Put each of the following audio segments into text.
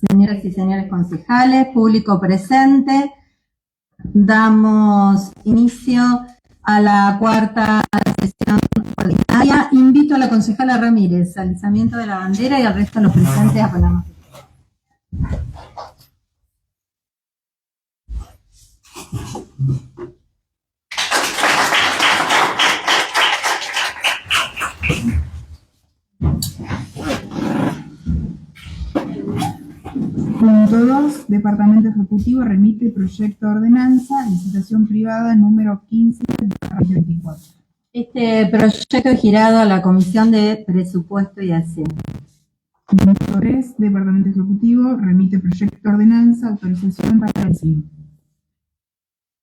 Señoras y señores concejales, público presente, damos inicio a la cuarta sesión ordinaria. Invito a la concejala Ramírez al izamiento de la bandera y al resto de los presentes a ponernos. Punto 2. Departamento Ejecutivo remite proyecto de ordenanza, licitación privada número 15/24. Este proyecto es girado a la Comisión de Presupuesto y Hacienda. Punto 3. Departamento Ejecutivo remite proyecto de ordenanza, autorización para el CIN.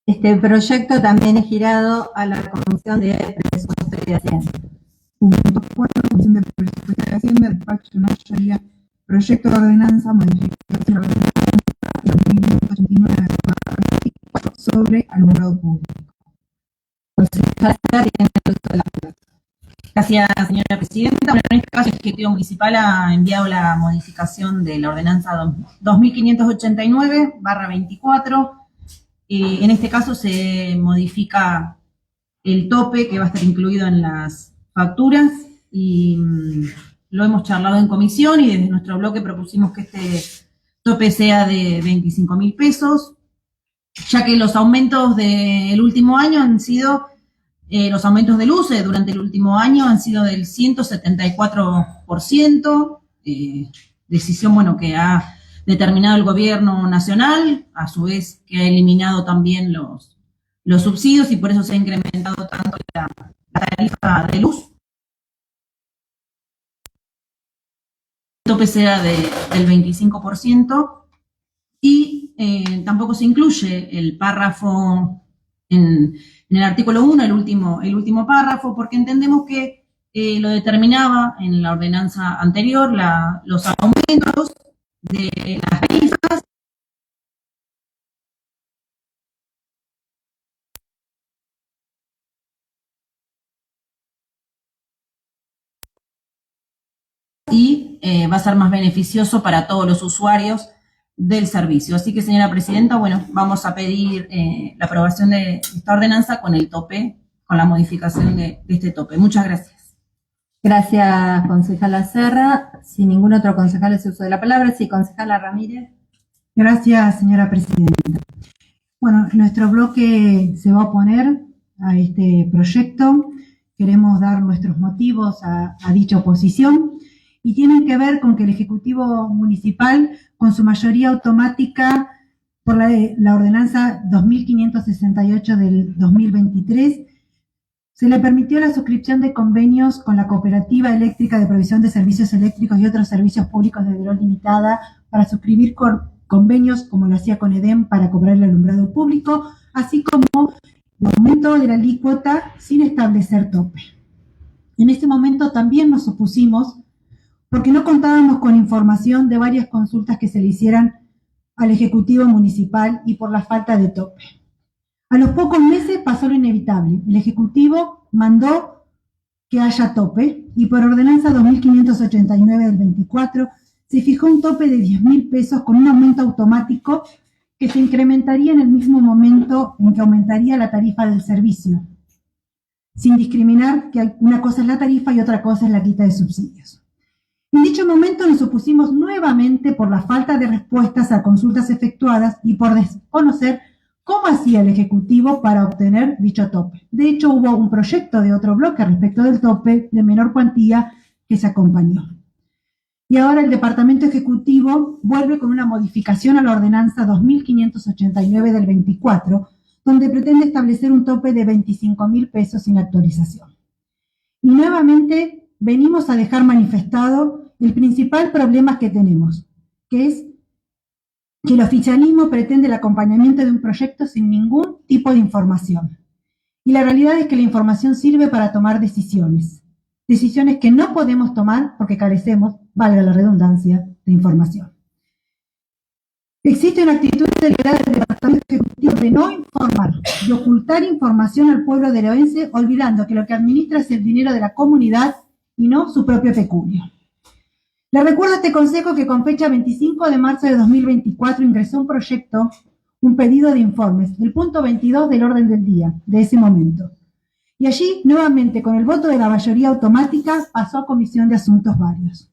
Este proyecto también es girado a la Comisión de Presupuesto y Hacienda. Punto 4. Comisión de Presupuesto y Hacienda, despacho mayoría, proyecto de ordenanza, modificación de ordenanza 2089 sobre alumbrado público. Gracias, señora presidenta. Bueno, en este caso, el Ejecutivo Municipal ha enviado la modificación de la ordenanza 2589/24. En este caso se modifica el tope que va a estar incluido en las facturas y lo hemos charlado en comisión y desde nuestro bloque propusimos que este tope sea de 25.000 pesos, ya que los aumentos del último año han sido, los aumentos de luces durante el último año han sido del 174%, decisión, bueno, que ha determinado el gobierno nacional, a su vez que ha eliminado también los subsidios y por eso se ha incrementado tanto la tarifa de luz. El tope sea del 25% y tampoco se incluye el párrafo en el artículo 1, el último párrafo, porque entendemos que lo determinaba en la ordenanza anterior, los aumentos de las tarifas y va a ser más beneficioso para todos los usuarios del servicio. Así que, señora presidenta, bueno, vamos a pedir la aprobación de esta ordenanza con el tope, con la modificación de este tope. Muchas gracias. Gracias, concejala Serra. Si ningún otro concejal hace uso de la palabra, sí, concejala Ramírez. Gracias, señora presidenta. Bueno, nuestro bloque se va a oponer a este proyecto. Queremos dar nuestros motivos a dicha oposición y tienen que ver con que el Ejecutivo Municipal, con su mayoría automática por la ordenanza 2568 del 2023, se le permitió la suscripción de convenios con la Cooperativa Eléctrica de Provisión de Servicios Eléctricos y otros servicios públicos de Edrol Limitada para suscribir convenios como lo hacía con EDEM para cobrar el alumbrado público, así como el aumento de la alícuota sin establecer tope. En ese momento también nos opusimos porque no contábamos con información de varias consultas que se le hicieran al Ejecutivo Municipal y por la falta de tope. A los pocos meses pasó lo inevitable. El Ejecutivo mandó que haya tope y por ordenanza 2589 del 24 se fijó un tope de 10.000 pesos con un aumento automático que se incrementaría en el mismo momento en que aumentaría la tarifa del servicio, sin discriminar que una cosa es la tarifa y otra cosa es la quita de subsidios. En dicho momento nos opusimos nuevamente por la falta de respuestas a consultas efectuadas y por desconocer cómo hacía el Ejecutivo para obtener dicho tope. De hecho, hubo un proyecto de otro bloque respecto del tope de menor cuantía que se acompañó. Y ahora el Departamento Ejecutivo vuelve con una modificación a la ordenanza 2589 del 24, donde pretende establecer un tope de 25.000 pesos sin actualización. Y nuevamente venimos a dejar manifestado el principal problema que tenemos, que es que el oficialismo pretende el acompañamiento de un proyecto sin ningún tipo de información. Y la realidad es que la información sirve para tomar decisiones que no podemos tomar porque carecemos, valga la redundancia, de información. Existe una actitud deliberada del Departamento Ejecutivo de no informar, de ocultar información al pueblo deroense, olvidando que lo que administra es el dinero de la comunidad y no su propio peculio. Le recuerdo a este Consejo que con fecha 25 de marzo de 2024 ingresó un proyecto, un pedido de informes, el punto 22 del orden del día de ese momento. Y allí, nuevamente, con el voto de la mayoría automática, pasó a Comisión de Asuntos Varios.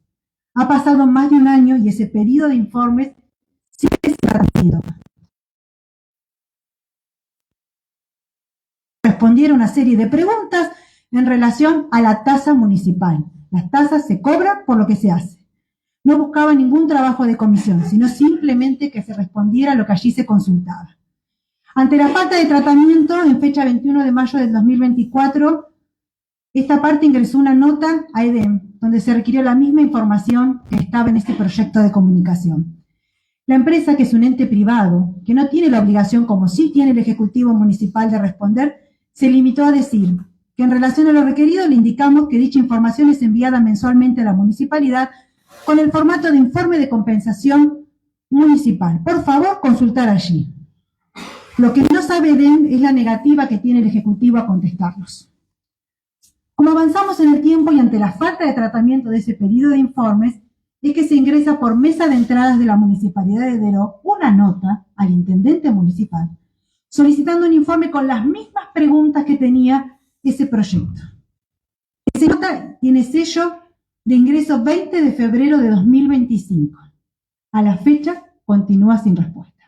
Ha pasado más de un año y ese pedido de informes sigue sin respondido. Respondieron una serie de preguntas en relación a la tasa municipal. Las tasas se cobran por lo que se hace. No buscaba ningún trabajo de comisión, sino simplemente que se respondiera a lo que allí se consultaba. Ante la falta de tratamiento, en fecha 21 de mayo del 2024, esta parte ingresó una nota a EDEM, donde se requirió la misma información que estaba en este proyecto de comunicación. La empresa, que es un ente privado, que no tiene la obligación, como sí tiene el Ejecutivo Municipal, de responder, se limitó a decir que en relación a lo requerido le indicamos que dicha información es enviada mensualmente a la municipalidad con el formato de informe de compensación municipal. Por favor, consultar allí. Lo que no sabe EDEM es la negativa que tiene el Ejecutivo a contestarnos. Como avanzamos en el tiempo y ante la falta de tratamiento de ese pedido de informes, es que se ingresa por mesa de entradas de la Municipalidad de Deró una nota al intendente municipal solicitando un informe con las mismas preguntas que tenía ese proyecto. Esa nota tiene sello de ingreso 20 de febrero de 2025. A la fecha continúa sin respuesta.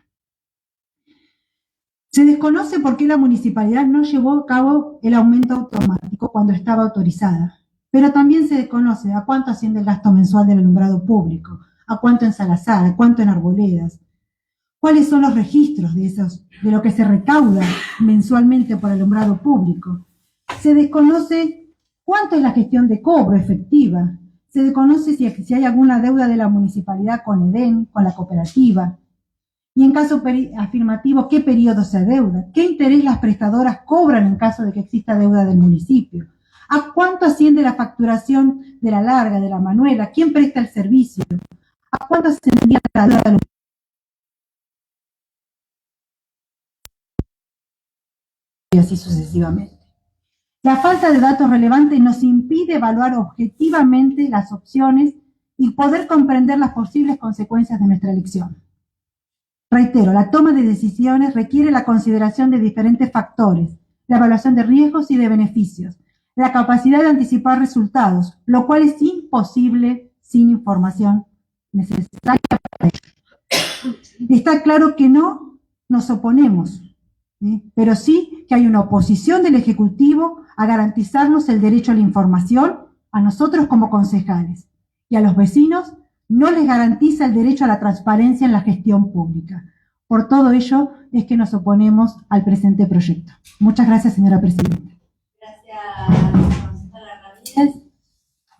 Se desconoce por qué la municipalidad no llevó a cabo el aumento automático cuando estaba autorizada, pero también se desconoce a cuánto asciende el gasto mensual del alumbrado público, a cuánto en Salazar, a cuánto en Arboledas, cuáles son los registros de lo que se recauda mensualmente por alumbrado público. Se desconoce cuánto es la gestión de cobro efectiva, se desconoce si hay alguna deuda de la municipalidad con EDEM, con la cooperativa, y en caso afirmativo, ¿qué periodo se adeuda? ¿Qué interés las prestadoras cobran en caso de que exista deuda del municipio? ¿A cuánto asciende la facturación de la larga, de la manuela? ¿Quién presta el servicio? ¿A cuánto ascendía la deuda del municipio? Y así sucesivamente. La falta de datos relevantes nos impide evaluar objetivamente las opciones y poder comprender las posibles consecuencias de nuestra elección. Reitero, la toma de decisiones requiere la consideración de diferentes factores, la evaluación de riesgos y de beneficios, la capacidad de anticipar resultados, lo cual es imposible sin información necesaria para ello. Está claro que no nos oponemos, ¿sí? Pero sí que hay una oposición del Ejecutivo a garantizarnos el derecho a la información, a nosotros como concejales, y a los vecinos no les garantiza el derecho a la transparencia en la gestión pública. Por todo ello es que nos oponemos al presente proyecto. Muchas gracias, señora presidenta. Gracias, concejala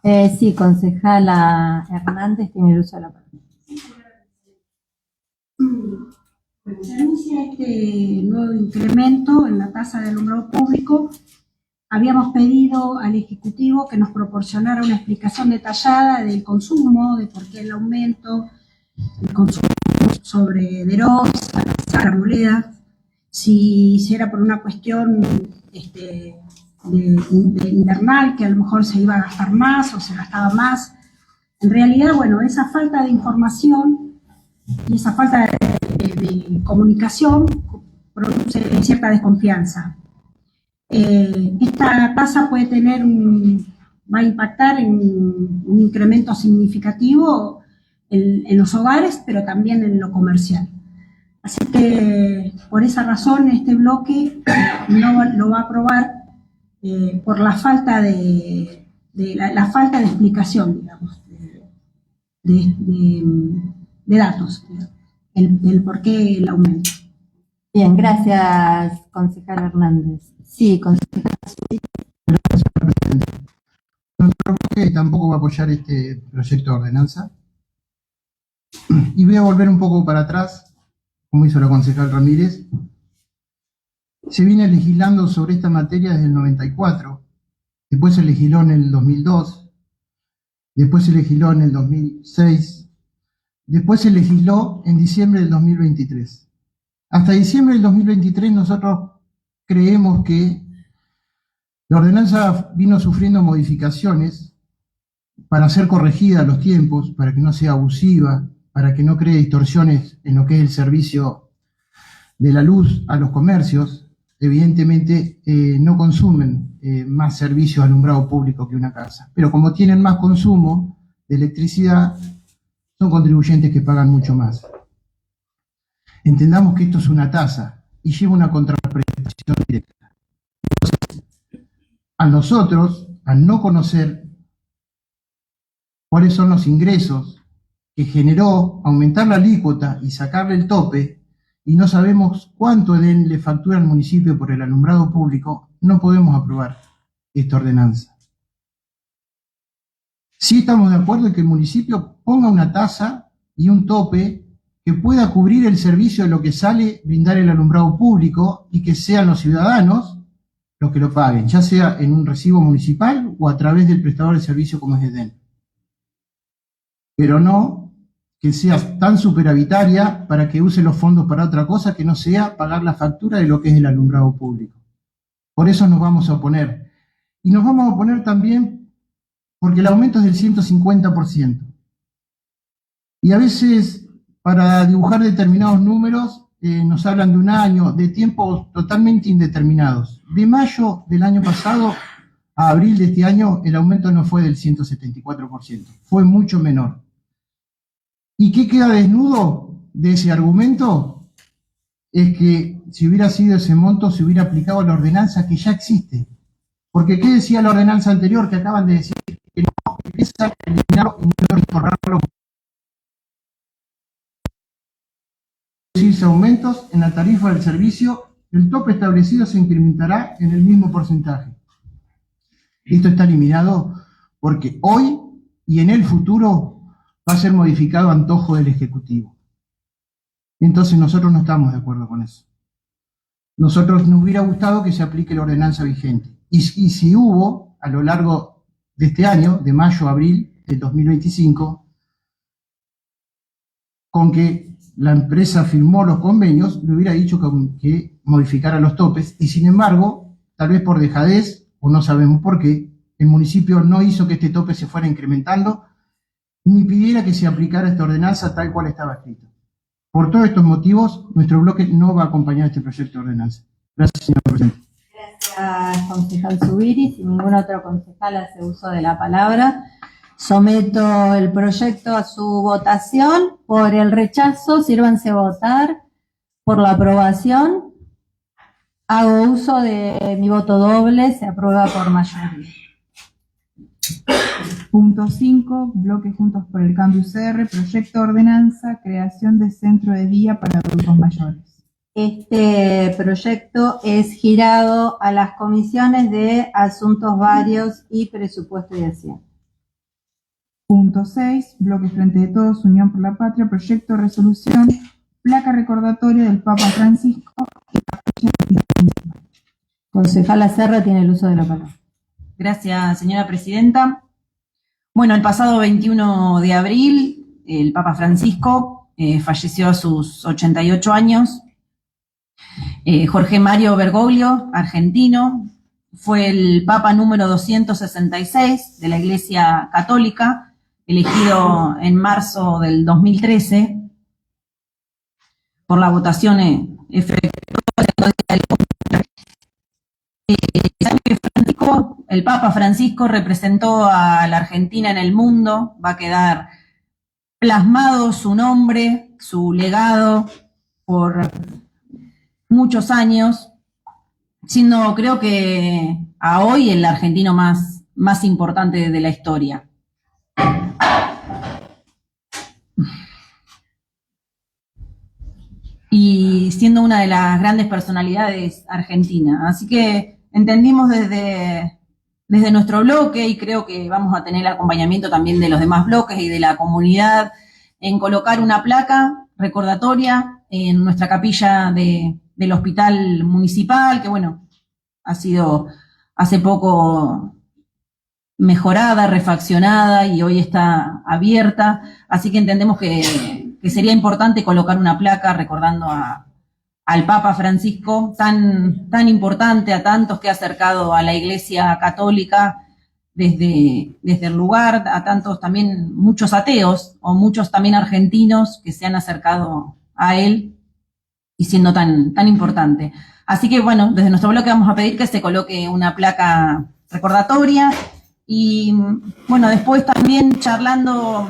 Ramírez. Sí, concejala Hernández tiene el uso de la palabra. Se anuncia este nuevo incremento en la tasa de alumbrado público. Habíamos pedido al Ejecutivo que nos proporcionara una explicación detallada del consumo, de por qué el aumento, el consumo sobre Deró, Salazar, Arboleda, si era por una cuestión de invernal, que a lo mejor se iba a gastar más o se gastaba más. En realidad, bueno, esa falta de información y esa falta de comunicación produce cierta desconfianza. Esta tasa puede va a impactar en un incremento significativo en los hogares, pero también en lo comercial. Así que por esa razón este bloque no lo va a aprobar por la falta de explicación, digamos, de datos, del por qué el aumento. Bien, gracias, concejala Hernández. Sí, concejala. Gracias, señora presidenta. Nuestro bloque tampoco va a apoyar este proyecto de ordenanza. Y voy a volver un poco para atrás, como hizo la concejal Ramírez. Se viene legislando sobre esta materia desde el 94, después se legisló en el 2002, después se legisló en el 2006, después se legisló en diciembre del 2023. Hasta diciembre del 2023 nosotros creemos que la ordenanza vino sufriendo modificaciones para ser corregida a los tiempos, para que no sea abusiva, para que no cree distorsiones en lo que es el servicio de la luz a los comercios. Evidentemente no consumen más servicios de alumbrado público que una casa, pero como tienen más consumo de electricidad, son contribuyentes que pagan mucho más. Entendamos que esto es una tasa y lleva una contraprestación directa. Entonces, a nosotros, al no conocer cuáles son los ingresos que generó aumentar la alícuota y sacarle el tope, y no sabemos cuánto le factura al municipio por el alumbrado público, no podemos aprobar esta ordenanza. Sí estamos de acuerdo en que el municipio ponga una tasa y un tope que pueda cubrir el servicio de lo que sale brindar el alumbrado público y que sean los ciudadanos los que lo paguen, ya sea en un recibo municipal o a través del prestador de servicio como es EDEN. Pero no que sea tan superavitaria para que use los fondos para otra cosa que no sea pagar la factura de lo que es el alumbrado público. Por eso nos vamos a oponer. Y nos vamos a oponer también porque el aumento es del 150%. Y a veces, para dibujar determinados números, nos hablan de un año, de tiempos totalmente indeterminados. De mayo del año pasado a abril de este año, el aumento no fue del 174%, fue mucho menor. ¿Y qué queda desnudo de ese argumento? Es que si hubiera sido ese monto, se hubiera aplicado la ordenanza que ya existe. Porque ¿qué decía la ordenanza anterior que acaban de decir? Que no empieza a eliminarlo y no incorporarlo. Aumentos en la tarifa del servicio, el tope establecido se incrementará en el mismo porcentaje. Esto está eliminado porque hoy y en el futuro va a ser modificado a antojo del Ejecutivo. Entonces nosotros no estamos de acuerdo con eso. Nosotros nos hubiera gustado que se aplique la ordenanza vigente. Y si hubo, a lo largo de este año, de mayo a abril del 2025, con que la empresa firmó los convenios, le hubiera dicho que modificara los topes, y sin embargo, tal vez por dejadez, o no sabemos por qué, el municipio no hizo que este tope se fuera incrementando, ni pidiera que se aplicara esta ordenanza tal cual estaba escrita. Por todos estos motivos, nuestro bloque no va a acompañar este proyecto de ordenanza. Gracias, señor presidente. Gracias, concejal Zubiri. Si ningún otro concejal hace uso de la palabra, someto el proyecto a su votación. Por el rechazo, sírvanse a votar. Por la aprobación, hago uso de mi voto doble, se aprueba por mayoría. Punto 5, bloque Juntos por el Cambio UCR, proyecto de ordenanza, creación de centro de día para adultos mayores. Este proyecto es girado a las comisiones de Asuntos Varios y Presupuesto y Hacienda. Punto 6, bloque Frente de Todos, Unión por la Patria, proyecto de resolución, placa recordatoria del Papa Francisco. Concejala Serra tiene el uso de la palabra. Gracias, señora presidenta. Bueno, el pasado 21 de abril, el Papa Francisco falleció a sus 88 años. Jorge Mario Bergoglio, argentino, fue el Papa número 266 de la Iglesia Católica, elegido en marzo del 2013 por la votación efectuada del el Papa Francisco representó a la Argentina en el mundo, va a quedar plasmado su nombre, su legado por muchos años, siendo creo que a hoy el argentino más importante de la historia. Y siendo una de las grandes personalidades argentinas. Así que entendimos desde nuestro bloque, y creo que vamos a tener el acompañamiento también de los demás bloques y de la comunidad, en colocar una placa recordatoria en nuestra capilla del hospital municipal, que bueno, ha sido hace poco mejorada, refaccionada y hoy está abierta, así que entendemos que sería importante colocar una placa recordando al Papa Francisco, tan importante, a tantos que ha acercado a la Iglesia Católica desde el lugar a tantos también, muchos ateos o muchos también argentinos que se han acercado a él y siendo tan importante. Así que bueno, desde nuestro bloque vamos a pedir que se coloque una placa recordatoria y bueno, después también charlando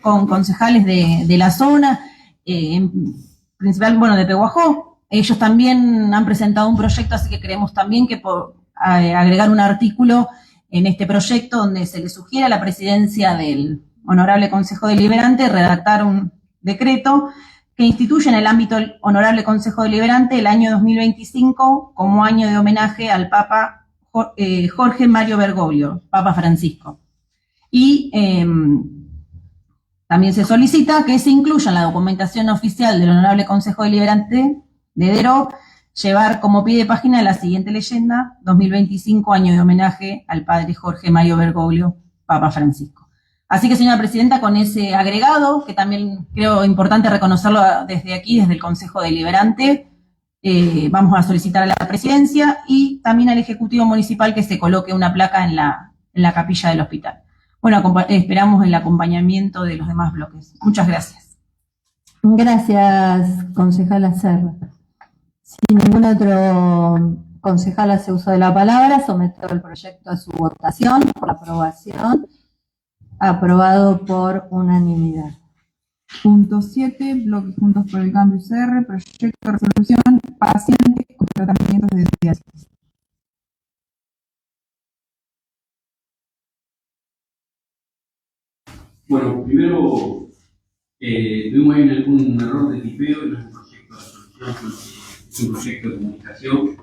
con concejales de la zona, en principal, bueno, de Pehuajó, ellos también han presentado un proyecto, así que creemos también que por agregar un artículo en este proyecto donde se le sugiere a la presidencia del Honorable Consejo Deliberante redactar un decreto que instituye en el ámbito del Honorable Consejo Deliberante el año 2025 como año de homenaje al Papa Jorge Mario Bergoglio, Papa Francisco. Y también se solicita que se incluya en la documentación oficial del Honorable Consejo Deliberante de DERO llevar como pie de página la siguiente leyenda: 2025, año de homenaje al Padre Jorge Mario Bergoglio, Papa Francisco. Así que, señora presidenta, con ese agregado, que también creo importante reconocerlo desde aquí, desde el Consejo Deliberante, vamos a solicitar a la presidencia y también al Ejecutivo Municipal que se coloque una placa en la capilla del hospital. Bueno, esperamos el acompañamiento de los demás bloques. Muchas gracias. Gracias, concejala Serra. Si ningún otro concejal hace uso de la palabra, someto el proyecto a su votación por aprobación. Aprobado por unanimidad. Punto 7, bloque Juntos por el Cambio UCR, proyecto de resolución pacientes con tratamientos de diálisis. Bueno, primero tuvimos ahí un error de tipeo, no es un proyecto de resolución, es un proyecto de comunicación.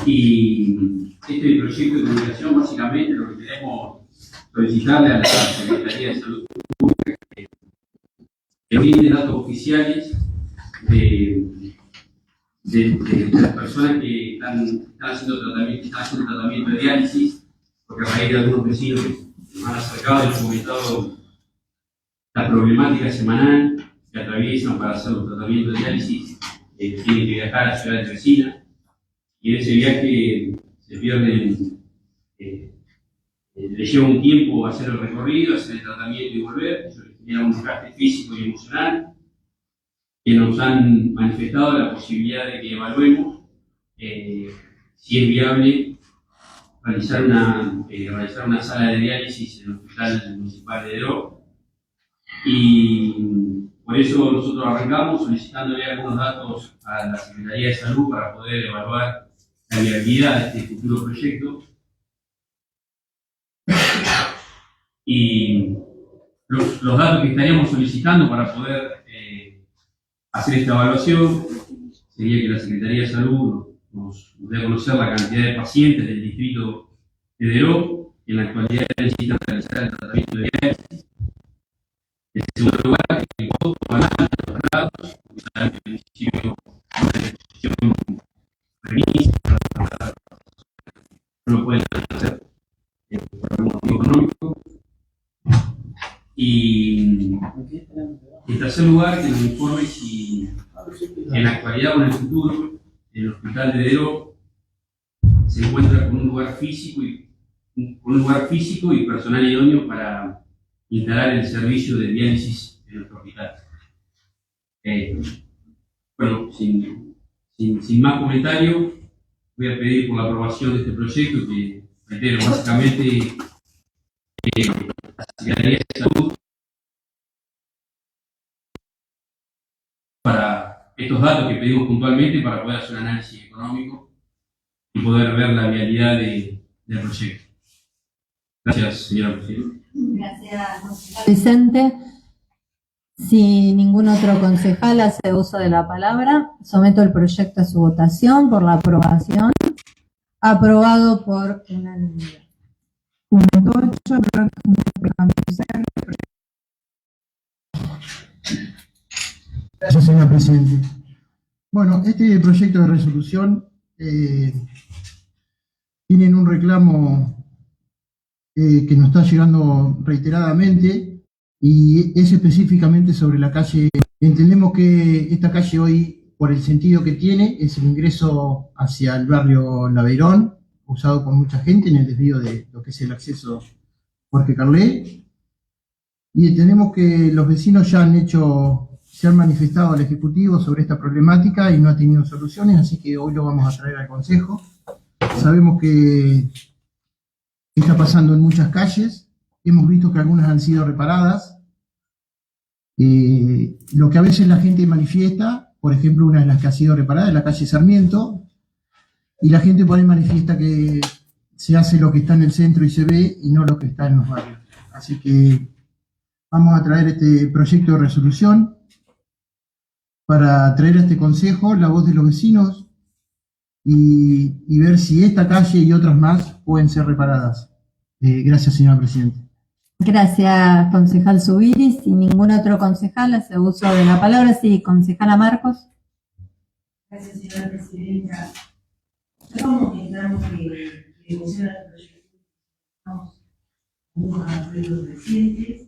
Y este proyecto de comunicación básicamente lo que queremos solicitarle a la Secretaría de Salud Pública que brinde datos oficiales de las personas que están haciendo tratamiento de diálisis, porque a raíz de algunos vecinos que nos han acercado y han comentado la problemática semanal que atraviesan para hacer los tratamientos de diálisis, tienen que viajar a ciudades vecinas y en ese viaje se pierden. Le lleva un tiempo hacer el recorrido, hacer el tratamiento y volver. Eso les genera un desgaste físico y emocional, que nos han manifestado la posibilidad de que evaluemos si es viable realizar una sala de diálisis en el Hospital Municipal de DERO. Y por eso nosotros arrancamos solicitándole algunos datos a la Secretaría de Salud para poder evaluar la viabilidad de este futuro proyecto. Y los datos que estaríamos solicitando para poder hacer esta evaluación sería que la Secretaría de Salud nos dé a conocer la cantidad de pacientes del distrito de DERO que en la actualidad necesitan realizar el tratamiento de diálisis. En segundo lugar, que el costo banal de los traslados, el municipio no lo pueden hacer por algún motivo económico. Y en tercer lugar, que nos informe si en la actualidad o en el futuro el hospital de DERO se encuentra con un lugar físico y personal idóneo para instalar el servicio de diálisis en nuestro hospital. Bueno, sin más comentarios, voy a pedir por la aprobación de este proyecto que, reitero, básicamente la Secretaría de Salud para estos datos que pedimos puntualmente para poder hacer un análisis económico y poder ver la viabilidad del proyecto. Gracias, señora presidenta. Gracias, concejal Vicente. Si ningún otro concejal hace uso de la palabra, someto el proyecto a su votación por la aprobación. Aprobado por unanimidad. Punto 8, bloque Juntos por el Cambio UCR, Gracias, señora presidenta. Bueno, este proyecto de resolución tienen un reclamo que nos está llegando reiteradamente y es específicamente sobre la calle. Entendemos que esta calle hoy, por el sentido que tiene, es el ingreso hacia el barrio Laverón, usado por mucha gente en el desvío de lo que es el acceso Jorge Carlet. Y entendemos que los vecinos ya se han manifestado al Ejecutivo sobre esta problemática y no ha tenido soluciones, así que hoy lo vamos a traer al Consejo. Sabemos que está pasando en muchas calles, hemos visto que algunas han sido reparadas. Lo que a veces la gente manifiesta, por ejemplo, una de las que ha sido reparada es la calle Sarmiento, y la gente por ahí manifiesta que se hace lo que está en el centro y se ve y no lo que está en los barrios. Así que vamos a traer este proyecto de resolución para traer a este Consejo la voz de los vecinos y ver si esta calle y otras más pueden ser reparadas. Gracias, señora Presidenta. Gracias, concejal Zubiri. Si ningún otro concejal hace uso de la palabra, sí, concejala Marcos. Gracias, señora Presidenta. Como comentamos que emociona el proyecto, estamos con unos arreglos recientes.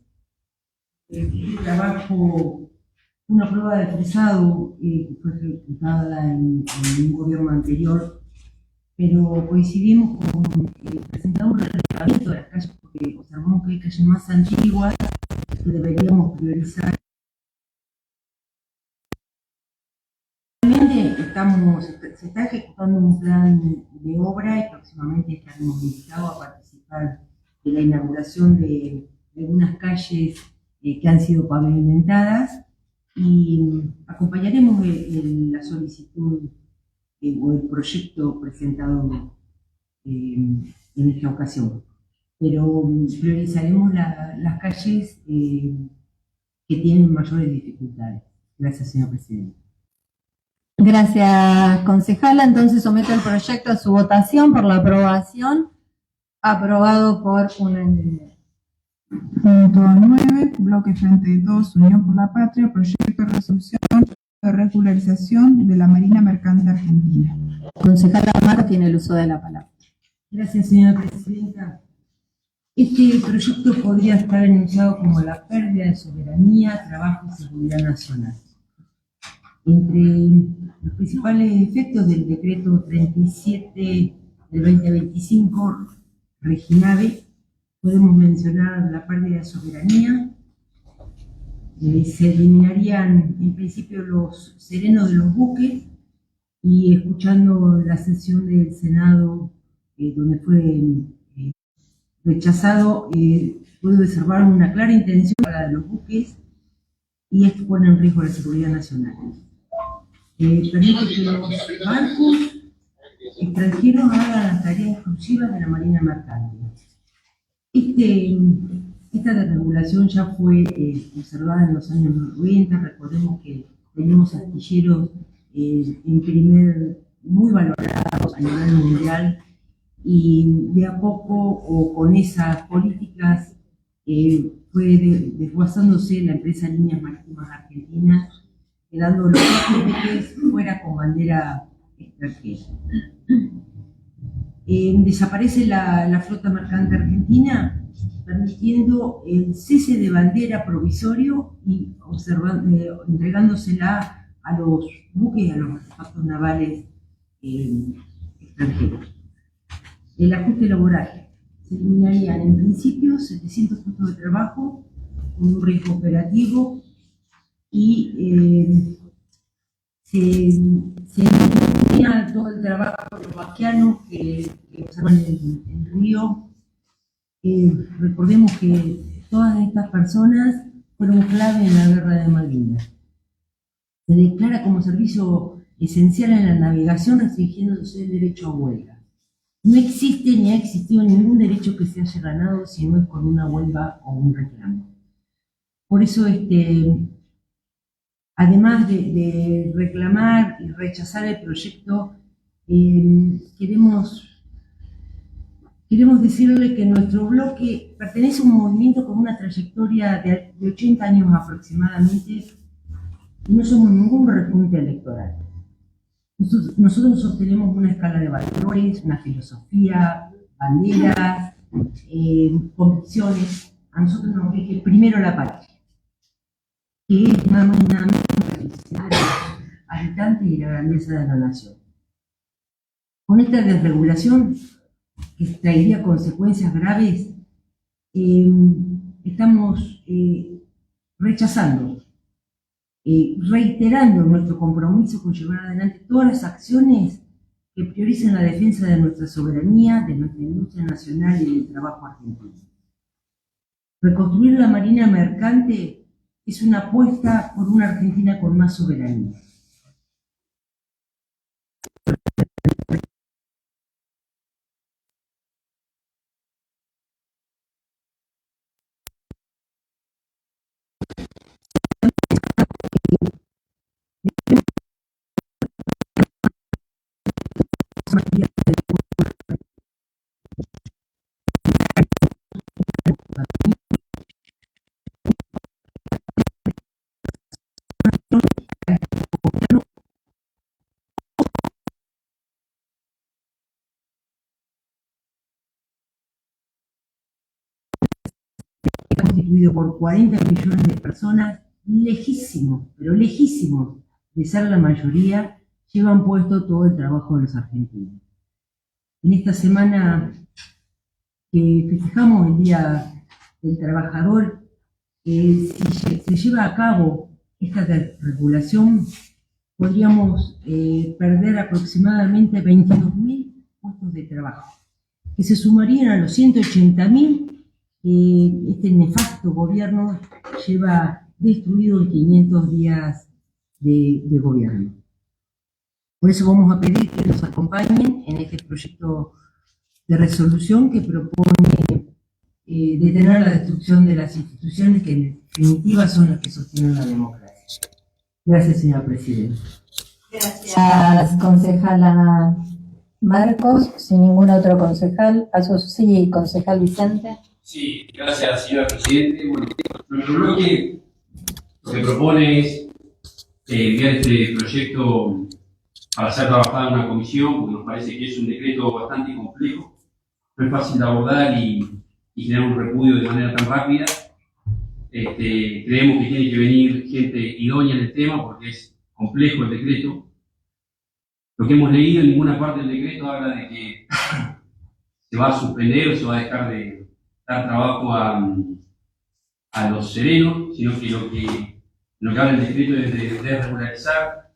Este trabajo, una prueba de fresado que fue ejecutada en un gobierno anterior, pero coincidimos con presentar un relevamiento de las calles porque observamos que hay calles más antiguas que deberíamos priorizar. Se está ejecutando un plan de obra y próximamente estaremos invitados a participar de la inauguración de algunas calles que han sido pavimentadas y acompañaremos la solicitud o el proyecto presentado en esta ocasión. Pero priorizaremos las calles que tienen mayores dificultades. Gracias, señora Presidenta. Gracias, concejala. Entonces someto el proyecto a su votación por la aprobación. Aprobado por unanimidad. Punto 9, bloque Frente de Todos, Unión por la Patria, proyecto de resolución de regularización de la Marina Mercante Argentina. Concejala Marcos tiene el uso de la palabra. Gracias, señora Presidenta. Este proyecto podría estar enunciado como la pérdida de soberanía, trabajo y seguridad nacional. Entre los principales efectos del decreto 37 del 2025, Reginave, podemos mencionar la pérdida de soberanía. Se eliminarían en principio los serenos de los buques y escuchando la sesión del Senado donde fue rechazado, pude observar una clara intención para los buques y esto pone en riesgo la seguridad nacional. Permite que los barcos extranjeros hagan las tareas exclusivas de la Marina Mercante. Esta desregulación ya fue observada en los años 90. Recordemos que tenemos astilleros muy valorados a nivel mundial y de a poco o con esas políticas fue desguazándose la empresa Líneas Marítimas Argentinas, quedando los buques fuera con bandera extranjera. Desaparece la flota mercante argentina, permitiendo el cese de bandera provisorio y entregándosela a los buques y a los artefactos navales extranjeros. El ajuste laboral. Se eliminarían en principio 700 puestos de trabajo con un riesgo operativo y se eliminaría todo el trabajo vaquiano que observan en el río. Recordemos que todas estas personas fueron clave en la guerra de Malvinas. Se declara como servicio esencial en la navegación, restringiéndose el derecho a huelga. No existe ni ha existido ningún derecho que se haya ganado si no es con una huelga o un reclamo. Por eso, además de reclamar y rechazar el proyecto, queremos decirle que nuestro bloque pertenece a un movimiento con una trayectoria de 80 años aproximadamente y no somos ningún repunte electoral. Nosotros sostenemos una escala de valores, una filosofía, banderas, convicciones. A nosotros nos rige primero la patria, que es nada más y nada menos que la felicidad de los habitantes y la grandeza de la nación. Con esta desregulación que traería consecuencias graves, estamos rechazando, reiterando nuestro compromiso con llevar adelante todas las acciones que prioricen la defensa de nuestra soberanía, de nuestra industria nacional y del trabajo argentino. Reconstruir la Marina Mercante es una apuesta por una Argentina con más soberanía. Constituido por 40 millones de personas, lejísimos, pero lejísimos de ser la mayoría, llevan puesto todo el trabajo de los argentinos. En esta semana que festejamos el Día del Trabajador, si se lleva a cabo esta regulación, podríamos perder aproximadamente 22.000 puestos de trabajo, que se sumarían a los 180.000 que este nefasto gobierno lleva destruido en 500 días de gobierno. Por eso vamos a pedir que nos acompañen en este proyecto de resolución que propone detener la destrucción de las instituciones que en definitiva son las que sostienen la democracia. Gracias, señora presidenta. Gracias, concejala Marcos. Sin ningún otro concejal. Sí, concejal Vicente. Sí, gracias, señora Presidente. Bueno, nuestro bloque lo que propone es enviar este proyecto para ser trabajado en una comisión, porque nos parece que es un decreto bastante complejo, no es fácil de abordar y generar un repudio de manera tan rápida. Creemos que tiene que venir gente idónea en el tema, porque es complejo el decreto. Lo que hemos leído en ninguna parte del decreto habla de que se va a suspender o se va a dejar de dar trabajo a los serenos, sino que lo que habla el decreto es de regularizar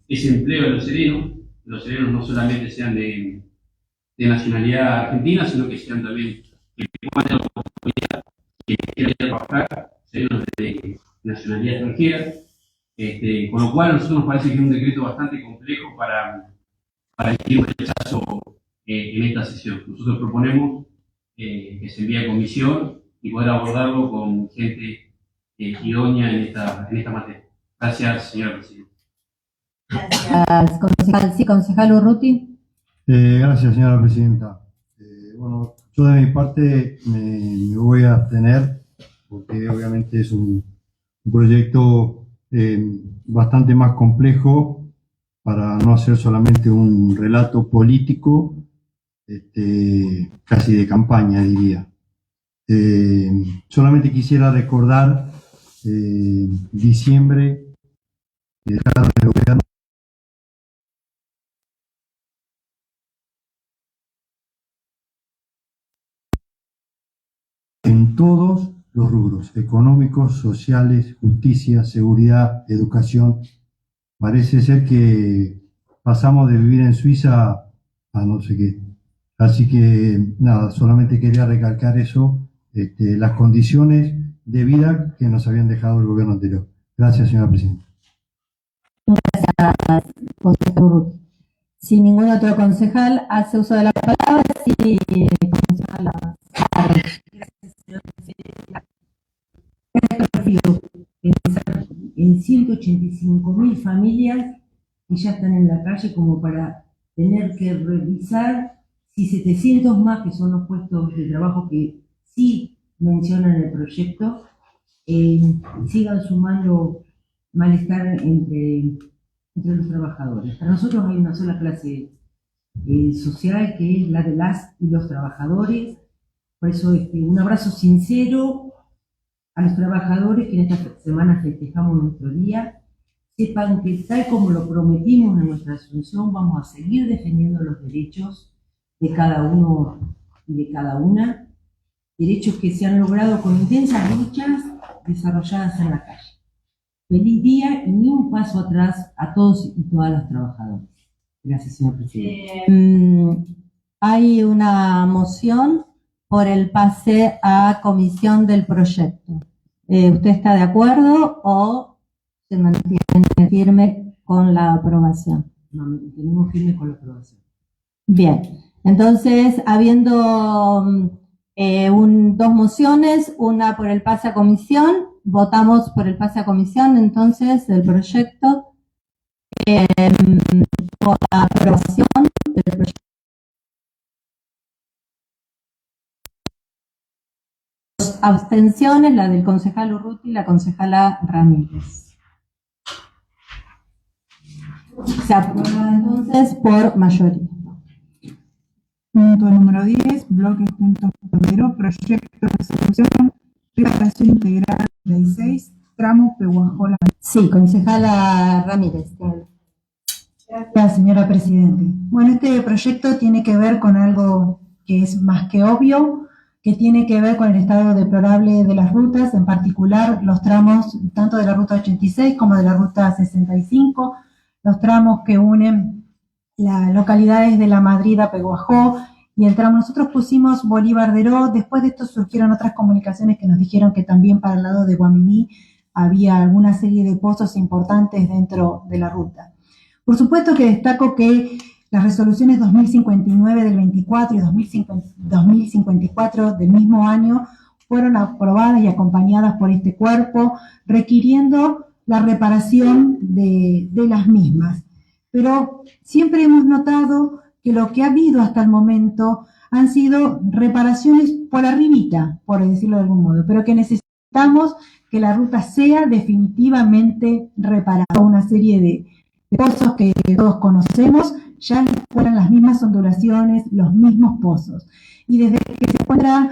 ese empleo de los serenos. Que los serenos no solamente sean de nacionalidad argentina, sino que sean también que puedan la oportunidad que quieran trabajar serenos de nacionalidad extranjera. Con lo cual a nosotros nos parece que es un decreto bastante complejo para emitir un rechazo en esta sesión. Nosotros proponemos que se envíe a comisión y poder abordarlo con gente idónea en esta materia. Gracias, señora presidenta. Gracias, concejal. Sí, concejal Urruti. Gracias, señora presidenta. Bueno, yo de mi parte me voy a abstener porque obviamente es un proyecto bastante más complejo para no hacer solamente un relato político, casi de campaña, diría. Solamente quisiera recordar diciembre del gobierno en todos los rubros, económicos, sociales, justicia, seguridad, educación. Parece ser que pasamos de vivir en Suiza a no sé qué. Así que nada, solamente quería recalcar eso, las condiciones de vida que nos habían dejado el gobierno anterior. Gracias, señora presidenta. Gracias, concejal Urruti. Si ningún otro concejal hace uso de la palabra, sí, concejala. Pensar en 185.000 familias que ya están en la calle como para tener que revisar si 700 más, que son los puestos de trabajo que sí mencionan el proyecto, sigan sumando malestar entre los trabajadores. Para nosotros hay una sola clase social, que es la de las y los trabajadores. Por eso un abrazo sincero a los trabajadores que en esta semana festejamos nuestro día. Sepan que tal como lo prometimos en nuestra asunción, vamos a seguir defendiendo los derechos de cada uno y de cada una, derechos que se han logrado con intensas luchas desarrolladas en la calle. Feliz día y ni un paso atrás a todos y todas las trabajadoras. Gracias, señor presidente. Hay una moción por el pase a comisión del proyecto. ¿Usted está de acuerdo o se mantiene firme con la aprobación? No, tenemos firme con la aprobación. Bien, entonces, habiendo dos mociones, una por el pase a comisión, votamos por el pase a comisión, entonces, del proyecto, por la aprobación del proyecto. Abstenciones, la del concejal Urruti y la concejala Ramírez. Se aprueba entonces por mayoría. Punto número 10, bloque juntos Cordero, proyecto de resolución, reparación integral 36, tramo Pehuajó-La Madrid. Sí, concejala Ramírez. Gracias, señora Presidente. Bueno, este proyecto tiene que ver con algo que es más que obvio, que tiene que ver con el estado deplorable de las rutas, en particular los tramos tanto de la ruta 86 como de la ruta 65, los tramos que unen las localidades de La Madrid a Pehuajó y el tramo. Nosotros pusimos Bolívar Deró, después de esto surgieron otras comunicaciones que nos dijeron que también para el lado de Guaminí había alguna serie de pozos importantes dentro de la ruta. Por supuesto que destaco que las resoluciones 2059 del 24 y 2054 del mismo año fueron aprobadas y acompañadas por este cuerpo, requiriendo la reparación de las mismas. Pero siempre hemos notado que lo que ha habido hasta el momento han sido reparaciones por arribita, por decirlo de algún modo, pero que necesitamos que la ruta sea definitivamente reparada. Una serie de pozos que todos conocemos ya fueron las mismas ondulaciones, los mismos pozos. Y desde que se encuentra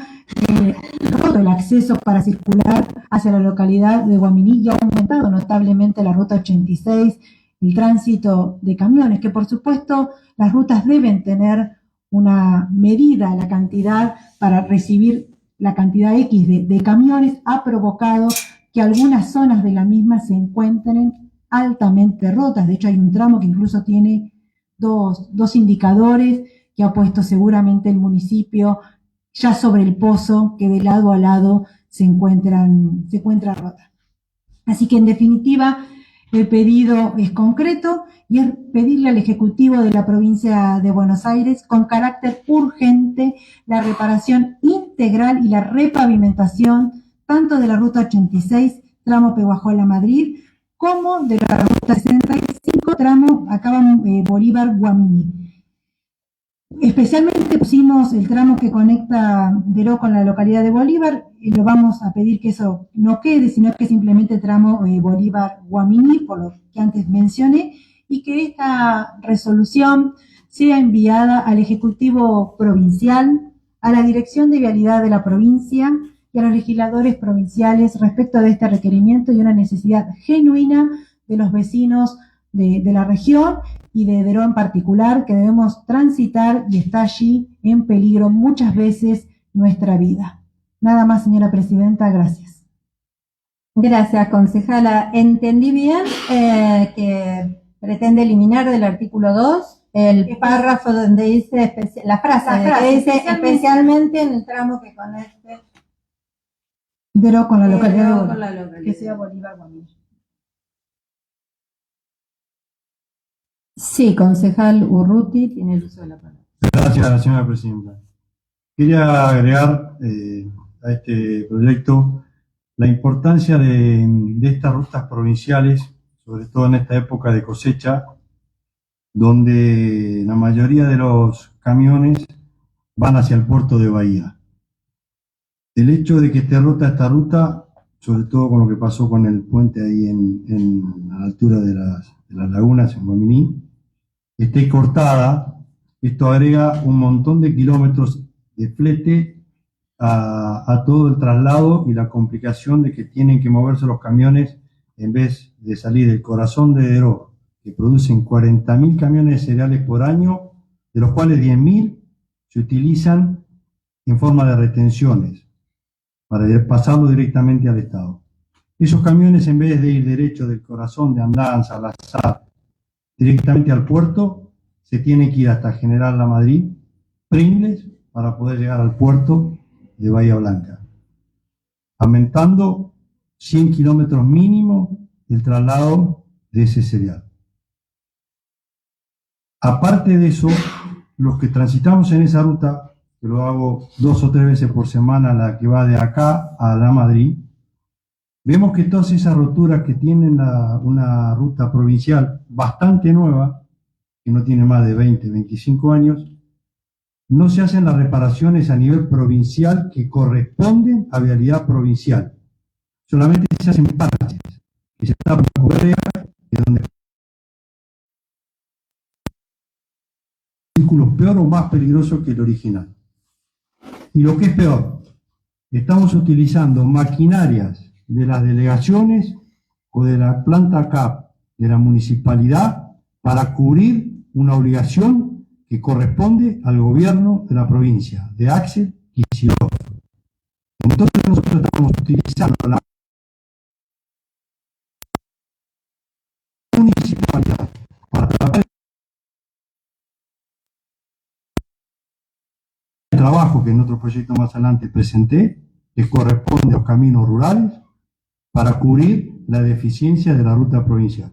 roto el acceso para circular hacia la localidad de Guaminí, ya ha aumentado notablemente la ruta 86, el tránsito de camiones, que por supuesto las rutas deben tener una medida, la cantidad para recibir la cantidad X de camiones, ha provocado que algunas zonas de la misma se encuentren altamente rotas. De hecho, hay un tramo que incluso tiene dos indicadores que ha puesto seguramente el municipio ya sobre el pozo, que de lado a lado se encuentra rota. Así que en definitiva, el pedido es concreto y es pedirle al Ejecutivo de la provincia de Buenos Aires con carácter urgente la reparación integral y la repavimentación tanto de la ruta 86, tramo Pehuajó-La Madrid, como de la ruta 65, tramo Bolívar-Guaminí. Especialmente pusimos el tramo que conecta Deró con la localidad de Bolívar, y lo vamos a pedir que eso no quede, sino que simplemente tramo Bolívar-Guaminí, por lo que antes mencioné, y que esta resolución sea enviada al Ejecutivo Provincial, a la Dirección de Vialidad de la provincia y a los legisladores provinciales respecto de este requerimiento y una necesidad genuina de los vecinos de la región y de Deró en particular, que debemos transitar y está allí en peligro muchas veces nuestra vida. Nada más, señora presidenta, gracias. Gracias, concejala. Entendí bien que pretende eliminar del artículo 2 el párrafo donde dice, la frase que dice especialmente en el tramo que conecte Deró con la localidad de con Bolívar, la localidad. que sea Bolívar-Guaminí. Sí, concejal Urruti tiene el uso de la palabra. Gracias, señora presidenta. Quería agregar a este proyecto la importancia de estas rutas provinciales, sobre todo en esta época de cosecha, donde la mayoría de los camiones van hacia el puerto de Bahía. El hecho de que esté rota esta ruta, sobre todo con lo que pasó con el puente ahí a la altura de las lagunas en Guaminí, esté cortada, esto agrega un montón de kilómetros de flete a todo el traslado y la complicación de que tienen que moverse los camiones en vez de salir del corazón de Deró, que producen 40.000 camiones de cereales por año, de los cuales 10.000 se utilizan en forma de retenciones para pasarlo directamente al Estado. Esos camiones, en vez de ir derecho del Corazón, de Andanza, al Azar, directamente al puerto, se tienen que ir hasta General La Madrid, Pringles, para poder llegar al puerto de Bahía Blanca, aumentando 100 kilómetros mínimo el traslado de ese cereal. Aparte de eso, los que transitamos en esa ruta, que lo hago 2 o 3 veces por semana, la que va de acá a La Madrid, vemos que todas esas roturas que tienen una ruta provincial bastante nueva, que no tiene más de 20, 25 años, no se hacen las reparaciones a nivel provincial que corresponden a vialidad provincial. Solamente se hacen parches, que se tapan con correa, que es donde el vehículo peor o más peligroso que el original. Y lo que es peor, estamos utilizando maquinarias de las delegaciones o de la planta CAP de la municipalidad para cubrir una obligación que corresponde al gobierno de la provincia, de Axel Kicillof. Entonces nosotros estamos utilizando la municipalidad para tratar el trabajo que en otro proyecto más adelante presenté, que corresponde a los caminos rurales, para cubrir la deficiencia de la ruta provincial.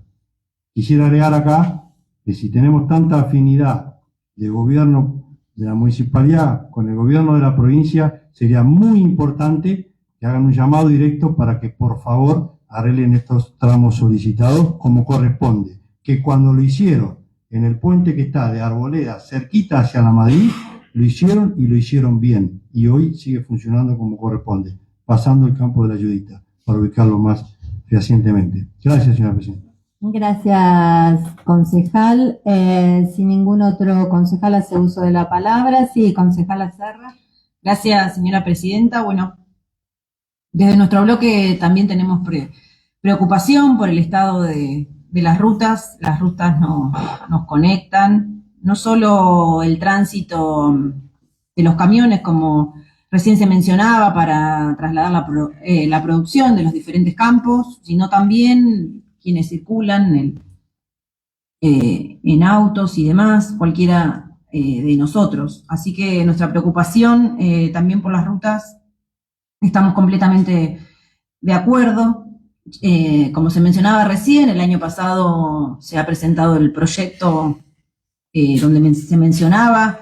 Quisiera agregar acá que si tenemos tanta afinidad de gobierno de la municipalidad con el gobierno de la provincia, sería muy importante que hagan un llamado directo para que por favor arreglen estos tramos solicitados como corresponde, que cuando lo hicieron en el puente que está de Arboleda cerquita hacia La Madrid, lo hicieron y lo hicieron bien, y hoy sigue funcionando como corresponde, pasando el campo de la Ayudita, para ubicarlo más fehacientemente. Gracias, señora presidenta. Gracias, concejal. Si ningún otro concejal hace uso de la palabra, sí, concejala Serra. Gracias, señora presidenta. Bueno, desde nuestro bloque también tenemos preocupación por el estado de las rutas. Las rutas nos conectan, no solo el tránsito de los camiones, como recién se mencionaba, para trasladar la producción de los diferentes campos, sino también quienes circulan en autos y demás, cualquiera de nosotros. Así que nuestra preocupación también por las rutas, estamos completamente de acuerdo. Como se mencionaba recién, el año pasado se ha presentado el proyecto donde se mencionaba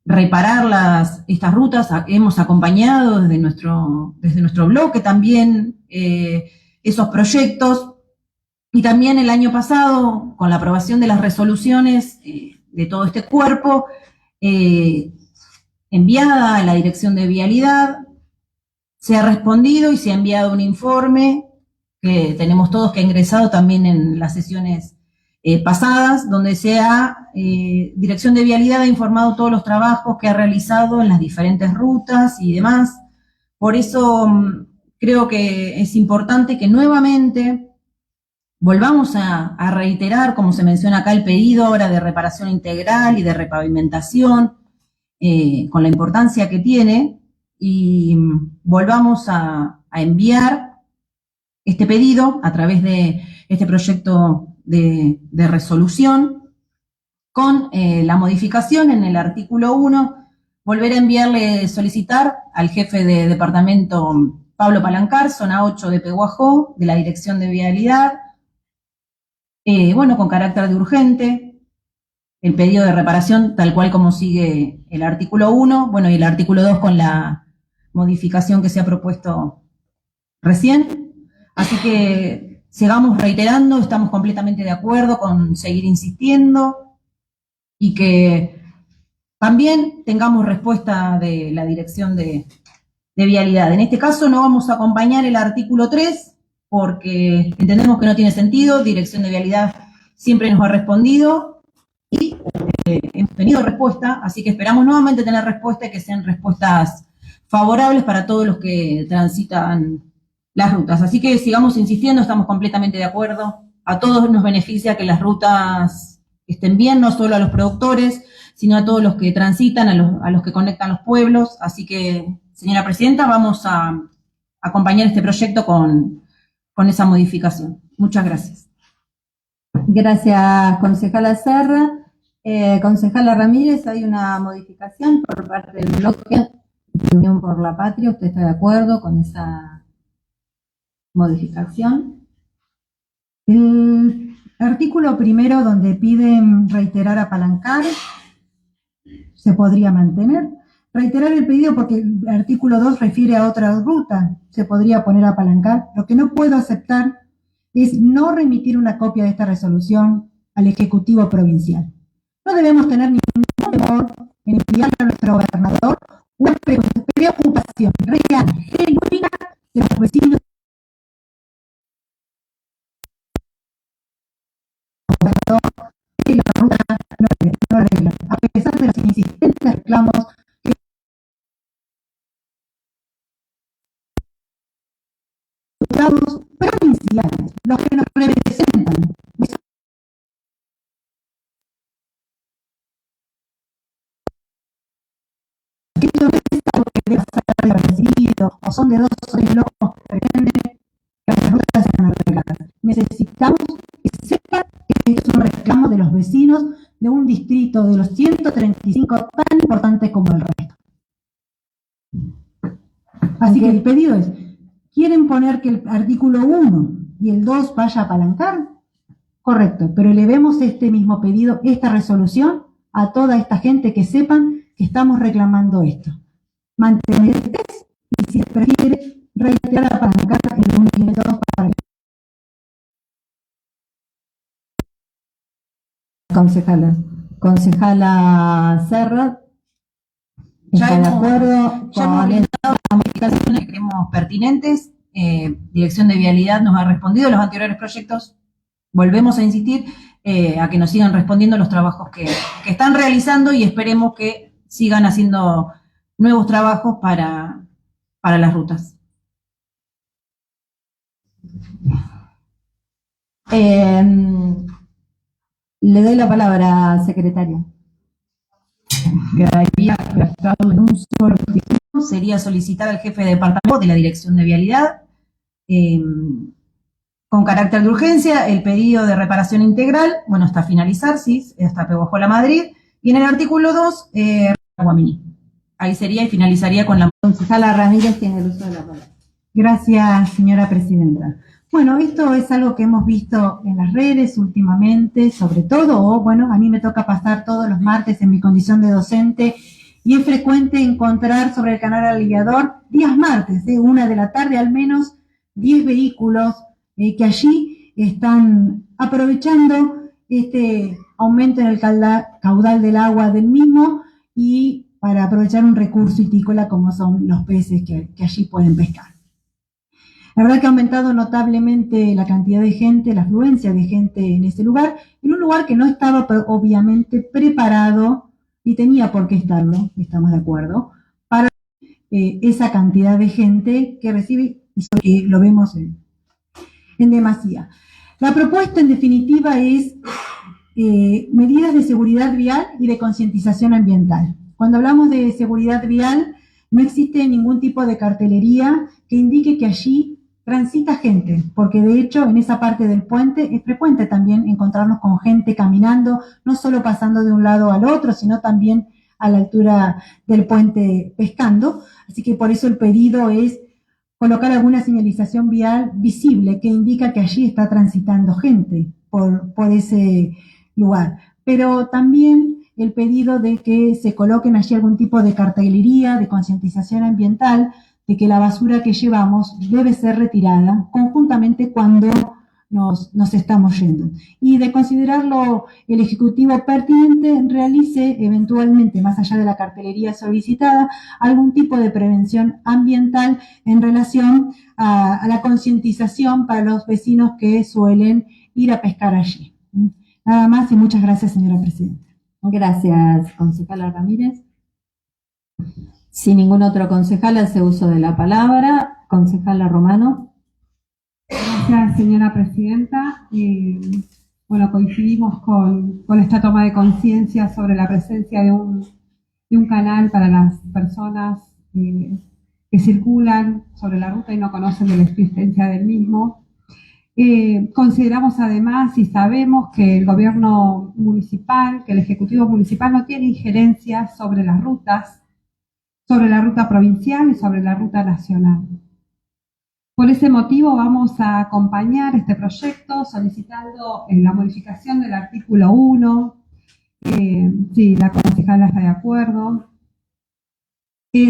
reparar estas rutas. Hemos acompañado desde nuestro bloque también esos proyectos, y también el año pasado, con la aprobación de las resoluciones de todo este cuerpo, enviada a la Dirección de Vialidad, se ha respondido y se ha enviado un informe que tenemos todos, que ha ingresado también en las sesiones pasadas, donde Dirección de Vialidad ha informado todos los trabajos que ha realizado en las diferentes rutas y demás. Por eso creo que es importante que nuevamente volvamos a reiterar, como se menciona acá, el pedido ahora de reparación integral y de repavimentación, con la importancia que tiene, y volvamos a enviar este pedido a través de este proyecto de resolución, con la modificación en el artículo 1, volver a solicitar al jefe de departamento Pablo Palancar, zona 8 de Pehuajó, de la Dirección de Vialidad, con carácter de urgente, el pedido de reparación tal cual como sigue el artículo 1, y el artículo 2 con la modificación que se ha propuesto recién. Así que sigamos reiterando, estamos completamente de acuerdo con seguir insistiendo, y que también tengamos respuesta de la Dirección de Vialidad. En este caso no vamos a acompañar el artículo 3 porque entendemos que no tiene sentido. Dirección de Vialidad siempre nos ha respondido y hemos tenido respuesta, así que esperamos nuevamente tener respuesta y que sean respuestas favorables para todos los que transitan las rutas. Así que sigamos insistiendo, estamos completamente de acuerdo. A todos nos beneficia que las rutas estén bien, no solo a los productores, sino a todos los que transitan, a los que conectan los pueblos. Así que, señora presidenta, vamos a acompañar este proyecto con esa modificación. Muchas gracias. Gracias, concejala Serra. Concejala Ramírez, hay una modificación por parte del bloque de Unión por la Patria. ¿Usted está de acuerdo con esa modificación? El artículo primero, donde piden reiterar apalancar, se podría mantener. Reiterar el pedido porque el artículo 2 refiere a otra ruta, se podría poner apalancar. Lo que no puedo aceptar es no remitir una copia de esta resolución al Ejecutivo Provincial. No debemos tener ningún temor en enviar a nuestro gobernador una preocupación real, genuina de los vecinos que la ruta no arregla, a pesar de los insistentes reclamos que los diputados provinciales, los que nos representan, que esto no es algo que debe pasar agradecido, o son de 2 o 3 locos que pretenden que las rutas sean arregladas. Necesitamos que sepan que esto es un reclamo de los vecinos de un distrito de los 135 tan importante como el resto. Así que el pedido es, ¿quieren poner que el artículo 1 y el 2 vaya a apalancar? Correcto, pero elevemos este mismo pedido, esta resolución, a toda esta gente que sepan que estamos reclamando esto. Mantener el texto y, si se prefiere, reiterar apalancar el 1 y el 2 para que... Concejala Serra, ¿está de acuerdo Ya hemos brindado las modificaciones que creemos pertinentes. Dirección de Vialidad nos ha respondido los anteriores proyectos. Volvemos a insistir a que nos sigan respondiendo los trabajos que están realizando y esperemos que sigan haciendo nuevos trabajos para las rutas. Le doy la palabra, secretaria. Quedaría gastado en un solo artículo. Sería solicitar al jefe de departamento de la Dirección de Vialidad, con carácter de urgencia, el pedido de reparación integral, bueno, hasta finalizar, sí, hasta Pehuajó-La Madrid, y en el artículo 2, Guaminí. Ahí sería y finalizaría con la... Concejala Ramírez tiene el uso de la palabra. Gracias, señora presidenta. Bueno, esto es algo que hemos visto en las redes últimamente, sobre todo, o bueno, a mí me toca pasar todos los martes en mi condición de docente y es frecuente encontrar sobre el canal Aliviador, días martes, 1 de la tarde al menos, 10 vehículos que allí están aprovechando este aumento en el caudal del agua del mismo y para aprovechar un recurso hitícola como son los peces que allí pueden pescar. La verdad que ha aumentado notablemente la cantidad de gente, la afluencia de gente en ese lugar, en un lugar que no estaba obviamente preparado, ni tenía por qué estarlo, estamos de acuerdo, para esa cantidad de gente que recibe, y lo vemos en demasía. La propuesta en definitiva es medidas de seguridad vial y de concientización ambiental. Cuando hablamos de seguridad vial, no existe ningún tipo de cartelería que indique que allí transita gente, porque de hecho en esa parte del puente es frecuente también encontrarnos con gente caminando, no solo pasando de un lado al otro, sino también a la altura del puente pescando. Así que por eso el pedido es colocar alguna señalización vial visible que indica que allí está transitando gente por ese lugar. Pero también el pedido de que se coloquen allí algún tipo de cartelería de concientización ambiental de que la basura que llevamos debe ser retirada conjuntamente cuando nos estamos yendo. Y de considerarlo el Ejecutivo pertinente, realice eventualmente, más allá de la cartelería solicitada, algún tipo de prevención ambiental en relación a la concientización para los vecinos que suelen ir a pescar allí. Nada más y muchas gracias, señora presidenta. Gracias, concejala Ramírez. Si ningún otro concejal hace uso de la palabra, concejala Romano. Gracias, señora presidenta. bueno, coincidimos con esta toma de conciencia sobre la presencia de un canal para las personas que circulan sobre la ruta y no conocen de la existencia del mismo. Consideramos además y sabemos que el gobierno municipal, que el Ejecutivo Municipal no tiene injerencia sobre las rutas, sobre la ruta provincial y sobre la ruta nacional. Por ese motivo vamos a acompañar este proyecto solicitando la modificación del artículo 1. Sí, la concejala está de acuerdo.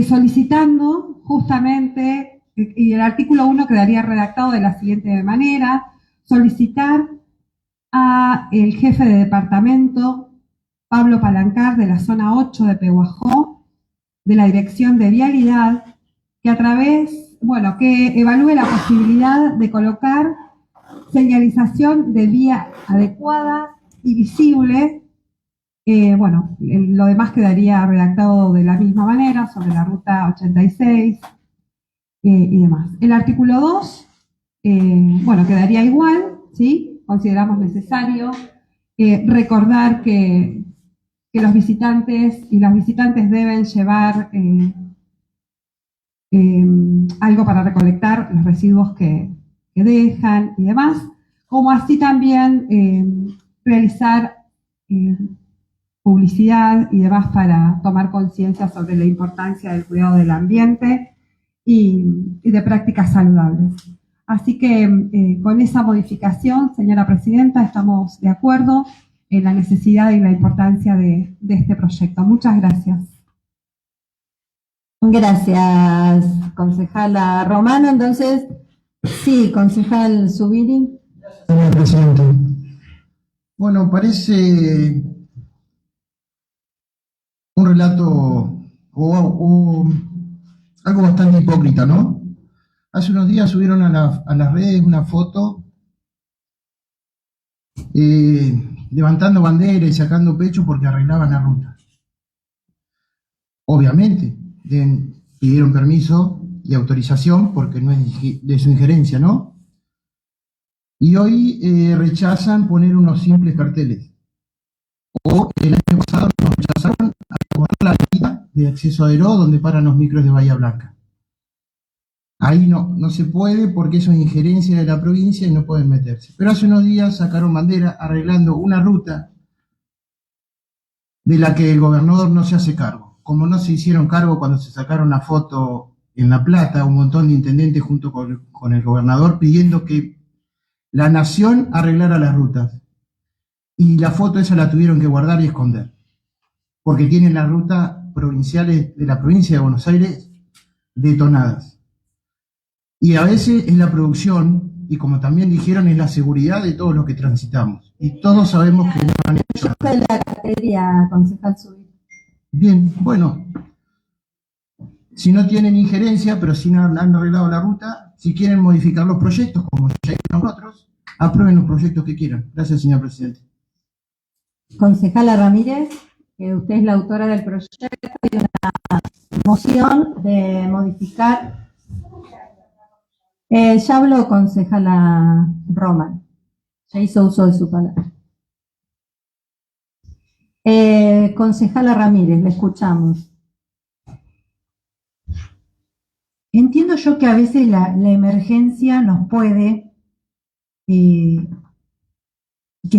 Solicitando justamente, y el artículo 1 quedaría redactado de la siguiente manera: solicitar a el jefe de departamento, Pablo Palancar, de la zona 8 de Pehuajó, de la Dirección de Vialidad, que evalúe la posibilidad de colocar señalización de vía adecuada y visible. Lo demás quedaría redactado de la misma manera sobre la ruta 86 y demás. El artículo 2, quedaría igual, ¿sí? Consideramos necesario recordar que los visitantes y las visitantes deben llevar algo para recolectar los residuos que dejan y demás, como así también realizar publicidad y demás para tomar conciencia sobre la importancia del cuidado del ambiente y de prácticas saludables. Así que con esa modificación, señora presidenta, estamos de acuerdo en la necesidad y la importancia de este proyecto. Muchas gracias. Gracias, concejala Romano. Entonces, sí, concejal Zubiri. Señor presidente. Bueno, parece un relato o algo bastante hipócrita, ¿no? Hace unos días subieron a las redes una foto levantando bandera y sacando pecho porque arreglaban la ruta. Obviamente, pidieron permiso y autorización porque no es de su injerencia, ¿no? Y hoy rechazan poner unos simples carteles. O el año pasado nos rechazaron la vía de acceso a Aderó, donde paran los micros de Bahía Blanca. Ahí no se puede porque eso es injerencia de la provincia y no pueden meterse. Pero hace unos días sacaron bandera arreglando una ruta de la que el gobernador no se hace cargo. Como no se hicieron cargo cuando se sacaron la foto en La Plata, un montón de intendentes junto con el gobernador pidiendo que la nación arreglara las rutas. Y la foto esa la tuvieron que guardar y esconder, porque tienen las rutas provinciales de la provincia de Buenos Aires detonadas. Y a veces es la producción, y como también dijeron, es la seguridad de todos los que transitamos. Y todos sabemos que no han hecho nada. La cartería, concejal Zubiri. Bien, bueno. Si no tienen injerencia, pero si no han arreglado la ruta, si quieren modificar los proyectos, como ya hicieron otros, aprueben los proyectos que quieran. Gracias, señor presidente. Concejala Ramírez, que usted es la autora del proyecto y una moción de modificar. Ya habló concejala Roman, ya hizo uso de su palabra. Concejala Ramírez, le escuchamos. Entiendo yo que a veces la emergencia nos puede, que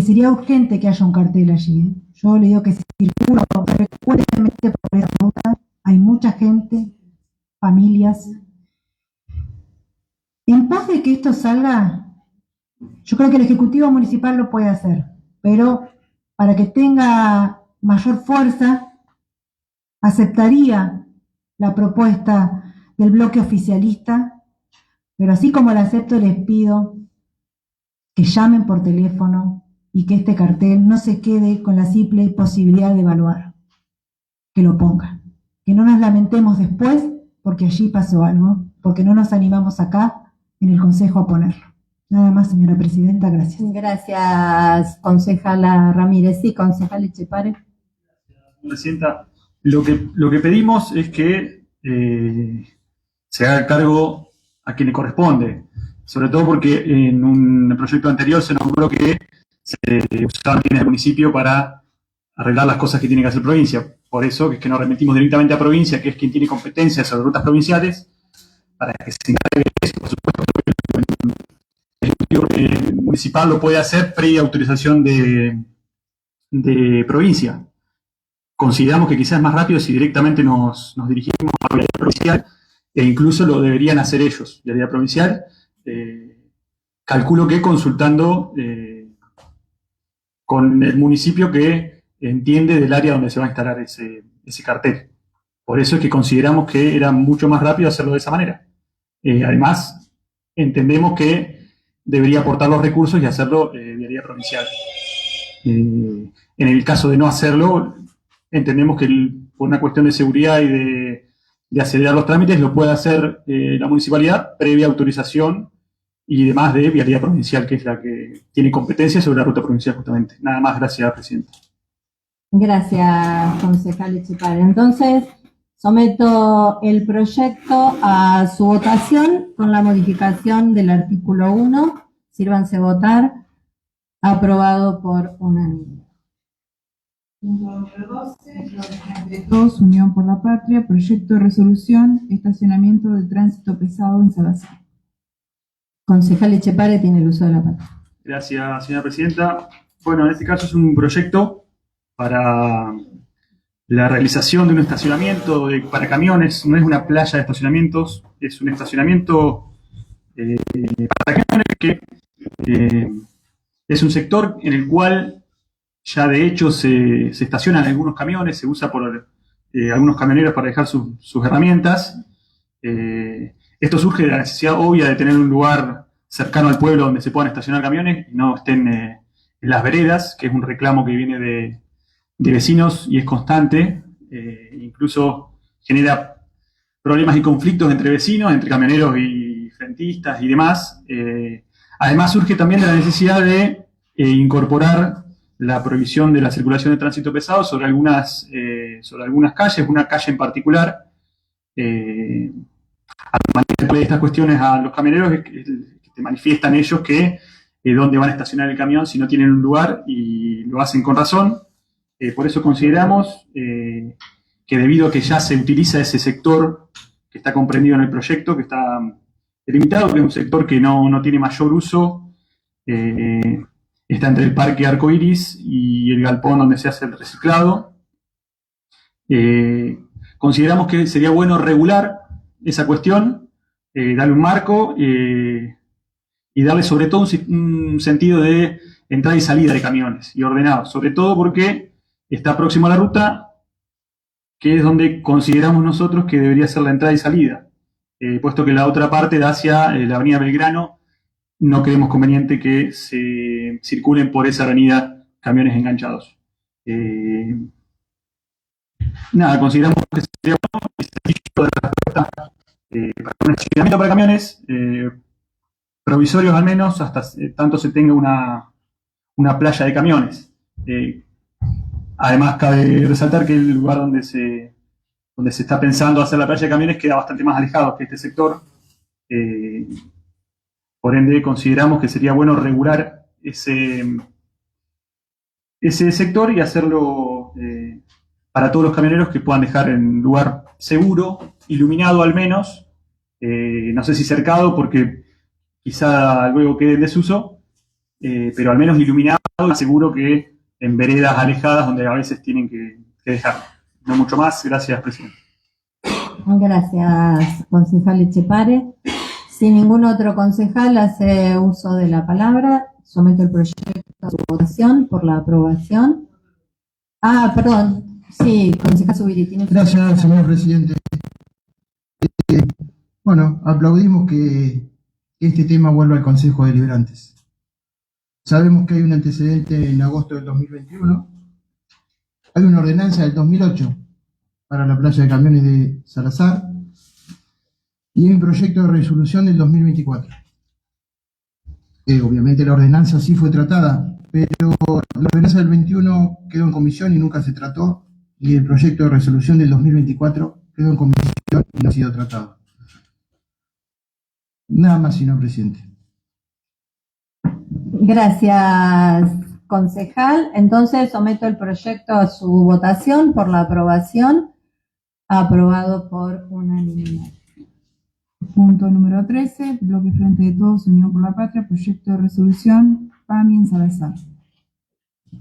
sería urgente que haya un cartel allí. Yo le digo que si circulo frecuentemente por esa ruta, hay mucha gente, familias. En pos de que esto salga, yo creo que el Ejecutivo Municipal lo puede hacer, pero para que tenga mayor fuerza, aceptaría la propuesta del bloque oficialista, pero así como la acepto, les pido que llamen por teléfono y que este cartel no se quede con la simple posibilidad de evaluar, que lo pongan, que no nos lamentemos después porque allí pasó algo, porque no nos animamos acá en el Consejo a ponerlo. Nada más, señora presidenta, gracias. Gracias, concejala Ramírez. Sí, concejal Echepare. Presidenta, lo que pedimos es que se haga cargo a quien le corresponde, sobre todo porque en un proyecto anterior se nombró que se usaban bienes del municipio para arreglar las cosas que tiene que hacer provincia. Por eso es que nos remitimos directamente a provincia, que es quien tiene competencia sobre rutas provinciales, para que se encargue de eso. Por supuesto, el Ejecutivo municipal lo puede hacer previa autorización de provincia. Consideramos que quizás es más rápido si directamente nos dirigimos a la vialidad provincial, e incluso lo deberían hacer ellos, vialidad provincial. Calculo que consultando con el municipio que entiende del área donde se va a instalar ese cartel. Por eso es que consideramos que era mucho más rápido hacerlo de esa manera. Además, entendemos que debería aportar los recursos y hacerlo vialidad provincial. En el caso de no hacerlo, entendemos que por una cuestión de seguridad y de acelerar los trámites lo puede hacer la municipalidad previa autorización y demás de vialidad provincial, que es la que tiene competencia sobre la ruta provincial justamente. Nada más, gracias, presidente. Gracias, concejal Etxepare. Entonces, someto el proyecto a su votación con la modificación del artículo 1. Sírvanse votar. Aprobado por unanimidad. Punto número 12, bloque Frente de Todos, Unión por la Patria, proyecto de resolución, estacionamiento de tránsito pesado en Salazar. Concejal Etxepare tiene el uso de la palabra. Gracias, señora presidenta. Bueno, en este caso es un proyecto para la realización de un estacionamiento para camiones. No es una playa de estacionamientos, es un estacionamiento para camiones que es un sector en el cual ya de hecho se estacionan algunos camiones, se usa por algunos camioneros para dejar sus herramientas. Esto surge de la necesidad obvia de tener un lugar cercano al pueblo donde se puedan estacionar camiones y no estén en las veredas, que es un reclamo que viene de vecinos y es constante. Incluso genera problemas y conflictos entre vecinos, entre camioneros y frentistas y demás. Además surge también de la necesidad de incorporar la prohibición de la circulación de tránsito pesado sobre algunas calles, una calle en particular. Al manifestarle estas cuestiones a los camioneros es que te manifiestan ellos que dónde van a estacionar el camión si no tienen un lugar, y lo hacen con razón. Por eso consideramos que debido a que ya se utiliza ese sector que está comprendido en el proyecto, que está delimitado, que es un sector que no tiene mayor uso, está entre el Parque Arcoiris y el galpón donde se hace el reciclado. Consideramos que sería bueno regular esa cuestión, darle un marco y darle sobre todo un sentido de entrada y salida de camiones y ordenado, sobre todo porque está próximo a la ruta, que es donde consideramos nosotros que debería ser la entrada y salida, puesto que la otra parte da hacia la avenida Belgrano. No creemos conveniente que se circulen por esa avenida camiones enganchados. Consideramos que sería bueno el servicio de la respuesta para un estacionamiento para camiones, provisorios al menos, hasta tanto se tenga una playa de camiones. Además, cabe resaltar que el lugar donde se está pensando hacer la playa de camiones queda bastante más alejado que este sector. Por ende, consideramos que sería bueno regular ese sector y hacerlo para todos los camioneros que puedan dejar en un lugar seguro, iluminado al menos, no sé si cercado porque quizá luego quede en desuso, pero al menos iluminado y seguro que en veredas alejadas donde a veces tienen que dejar. No mucho más. Gracias, presidente. Gracias, concejal Etxepare. Si ningún otro concejal hace uso de la palabra, someto el proyecto a su votación por la aprobación. Perdón. Sí, concejal Zubiri. Gracias, señor presidente. Bueno, aplaudimos que este tema vuelva al Consejo de Deliberantes. Sabemos que hay un antecedente en agosto del 2021. Hay una ordenanza del 2008 para la playa de camiones de Salazar. Y hay un proyecto de resolución del 2024. Obviamente la ordenanza sí fue tratada, pero la ordenanza del 21 quedó en comisión y nunca se trató, y el proyecto de resolución del 2024 quedó en comisión y no ha sido tratado. Nada más, señor presidente. Gracias, concejal. Entonces someto el proyecto a su votación por la aprobación. Aprobado por unanimidad. Punto número 13, bloque Frente de Todos, Unión por la Patria, proyecto de resolución, PAMI en Salazar.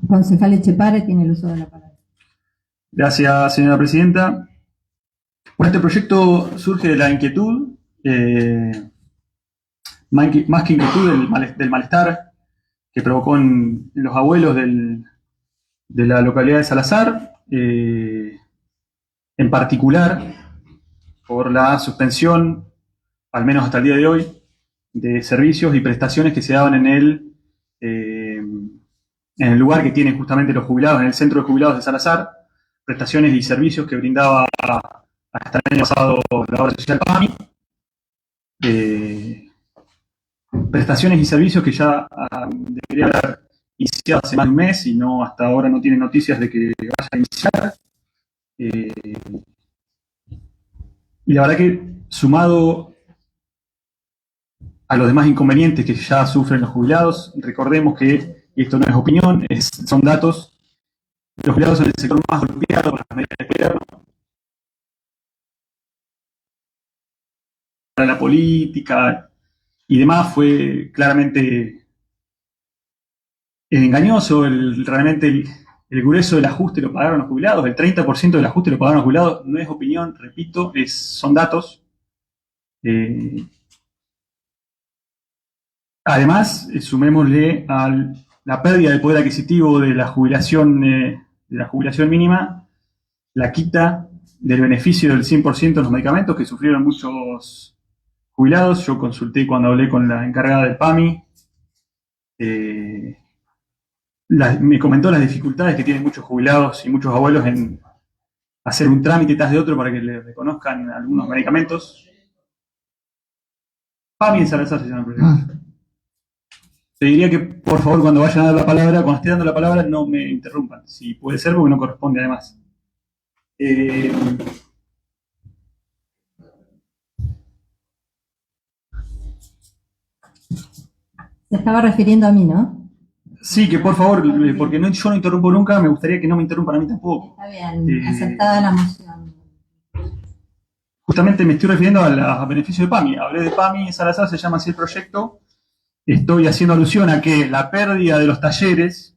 Concejal Etchepare tiene el uso de la palabra. Gracias, señora presidenta. Bueno, este proyecto surge de la inquietud, más que inquietud del malestar que provocó en los abuelos de la localidad de Salazar, en particular por la suspensión, al menos hasta el día de hoy, de servicios y prestaciones que se daban en el lugar que tienen justamente los jubilados, en el centro de jubilados de Salazar, prestaciones y servicios que brindaba hasta el año pasado la obra social PAMI, prestaciones y servicios que ya debería haber iniciado hace más de un mes y no, hasta ahora no tienen noticias de que vaya a iniciar. Y la verdad que, sumado a los demás inconvenientes que ya sufren los jubilados, recordemos que, y esto no es opinión, son datos, los jubilados son el sector más golpeado por las medidas de gobierno, para la política y demás. Fue claramente engañoso. Realmente el grueso del ajuste lo pagaron los jubilados, el 30% del ajuste lo pagaron los jubilados. No es opinión, repito, son datos. Además, sumémosle a la pérdida del poder adquisitivo de la jubilación mínima, la quita del beneficio del 100% en los medicamentos que sufrieron muchos jubilados. Yo consulté cuando hablé con la encargada del PAMI, me comentó las dificultades que tienen muchos jubilados y muchos abuelos en hacer un trámite tras de otro para que les reconozcan algunos medicamentos. PAMI en Salazar se llama el proyecto. Te diría que, por favor, cuando vayan a dar la palabra, cuando esté dando la palabra, no me interrumpan. Si puede ser, porque no corresponde además. Se estaba refiriendo a mí, ¿no? Sí, que por favor, porque yo no interrumpo nunca, me gustaría que no me interrumpan a mí tampoco. Está bien, aceptada la moción. Justamente me estoy refiriendo a beneficio de PAMI. Hablé de PAMI en Salazar, se llama así el proyecto. Estoy haciendo alusión a que la pérdida de los talleres,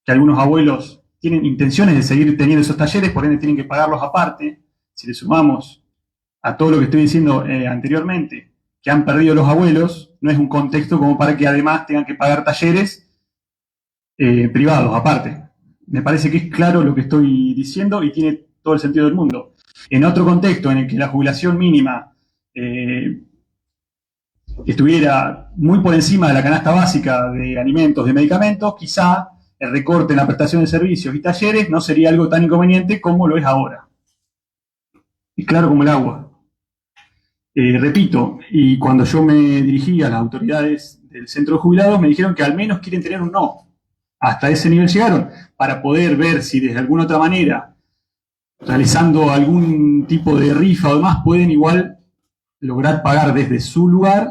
que algunos abuelos tienen intenciones de seguir teniendo esos talleres, por ende tienen que pagarlos aparte. Si le sumamos a todo lo que estoy diciendo anteriormente, que han perdido los abuelos, no es un contexto como para que además tengan que pagar talleres privados aparte. Me parece que es claro lo que estoy diciendo y tiene todo el sentido del mundo. En otro contexto en el que la jubilación mínima estuviera muy por encima de la canasta básica de alimentos, de medicamentos, quizá el recorte en la prestación de servicios y talleres no sería algo tan inconveniente como lo es ahora. Es claro como el agua. Repito, y cuando yo me dirigí a las autoridades del centro de jubilados, me dijeron que al menos quieren tener un no. Hasta ese nivel llegaron, para poder ver si de alguna otra manera, realizando algún tipo de rifa o demás, pueden igual lograr pagar desde su lugar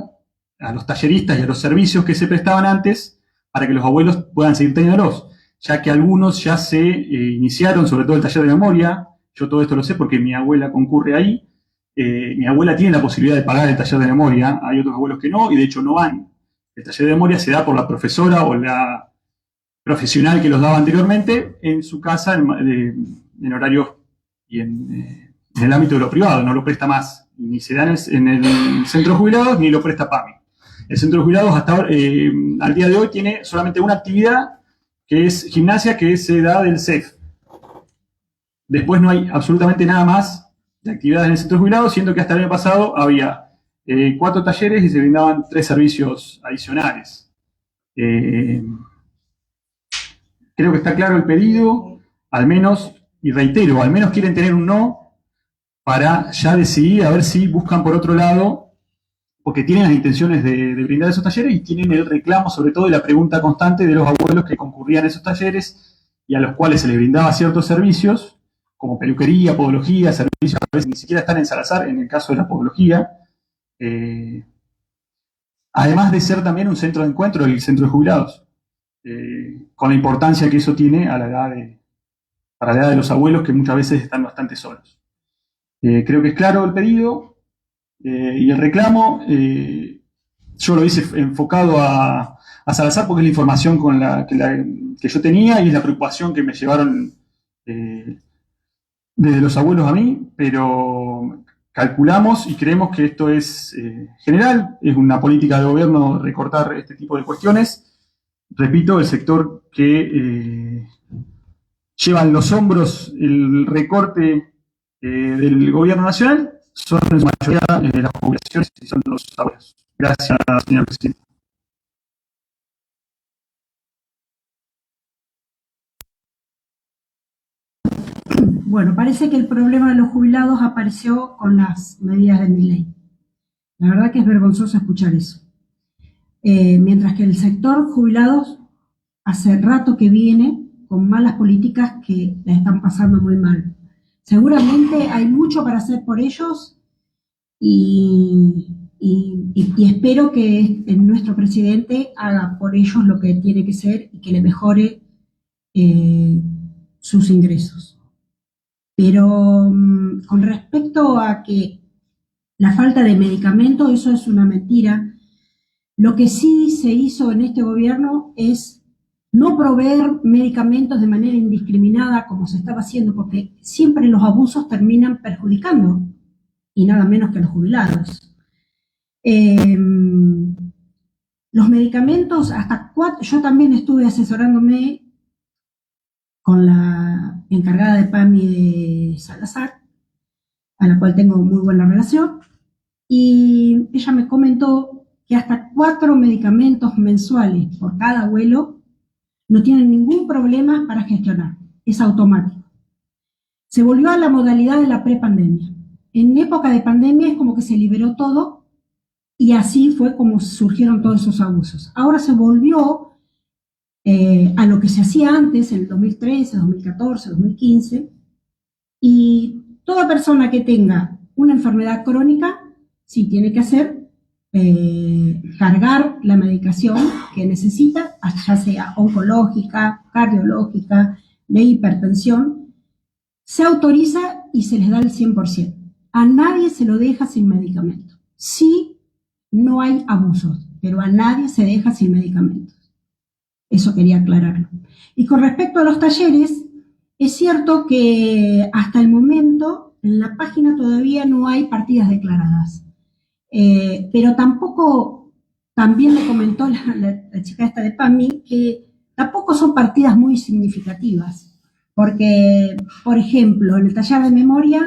a los talleristas y a los servicios que se prestaban antes para que los abuelos puedan seguir teniéndolos, ya que algunos ya se iniciaron, sobre todo el taller de memoria. Yo todo esto lo sé porque mi abuela concurre ahí. Mi abuela tiene la posibilidad de pagar el taller de memoria, hay otros abuelos que no, y de hecho no van. El taller de memoria se da por la profesora o la profesional que los daba anteriormente en su casa, en horarios y en el ámbito de lo privado, no lo presta más. Ni se da en el centro de jubilados, ni lo presta PAMI. El centro de jubilados hasta ahora, al día de hoy tiene solamente una actividad, que es gimnasia, que se da del CEF. Después no hay absolutamente nada más de actividades en el centro de jubilados, siendo que hasta el año pasado había 4 talleres y se brindaban 3 servicios adicionales. Creo que está claro el pedido, al menos, y reitero, al menos quieren tener un no para ya decidir a ver si buscan por otro lado, porque tienen las intenciones de brindar esos talleres y tienen el reclamo, sobre todo, de la pregunta constante de los abuelos que concurrían a esos talleres y a los cuales se les brindaba ciertos servicios, como peluquería, podología, servicios que a veces ni siquiera están en Salazar, en el caso de la podología. Además de ser también un centro de encuentro del centro de jubilados. con la importancia que eso tiene a para la edad de los abuelos, que muchas veces están bastante solos. Creo que es claro el pedido y el reclamo. Yo lo hice enfocado a Salazar porque es la información que yo tenía y es la preocupación que me llevaron desde los abuelos a mí, pero calculamos y creemos que esto es general, es una política de gobierno recortar este tipo de cuestiones. Repito, el sector que lleva en los hombros el recorte del gobierno nacional son en su mayoría las jubilaciones y son los abuelos. Gracias, señor presidente. Bueno, parece que el problema de los jubilados apareció con las medidas de Milei. La verdad que es vergonzoso escuchar eso. Mientras que el sector jubilados hace rato que viene con malas políticas que la están pasando muy mal. Seguramente hay mucho para hacer por ellos y espero que nuestro presidente haga por ellos lo que tiene que ser y que le mejore sus ingresos. Pero con respecto a que la falta de medicamentos, eso es una mentira. Lo que sí se hizo en este gobierno es no proveer medicamentos de manera indiscriminada como se estaba haciendo, porque siempre los abusos terminan perjudicando, y nada menos que a los jubilados. Los medicamentos, yo también estuve asesorándome con la encargada de PAMI de Salazar, a la cual tengo muy buena relación, y ella me comentó que hasta 4 medicamentos mensuales por cada abuelo no tienen ningún problema para gestionar, es automático. Se volvió a la modalidad de la prepandemia. En época de pandemia es como que se liberó todo y así fue como surgieron todos esos abusos. Ahora se volvió a lo que se hacía antes, en el 2013, 2014, 2015, y toda persona que tenga una enfermedad crónica, sí tiene que hacer cargar la medicación que necesita, ya sea oncológica, cardiológica, de hipertensión, se autoriza y se les da el 100%. A nadie se lo deja sin medicamento. Sí, no hay abusos, pero a nadie se deja sin medicamentos. Eso quería aclararlo. Y con respecto a los talleres, es cierto que hasta el momento en la página todavía no hay partidas declaradas. Pero tampoco, también me comentó la chica esta de PAMI, que tampoco son partidas muy significativas. Porque, por ejemplo, en el taller de memoria,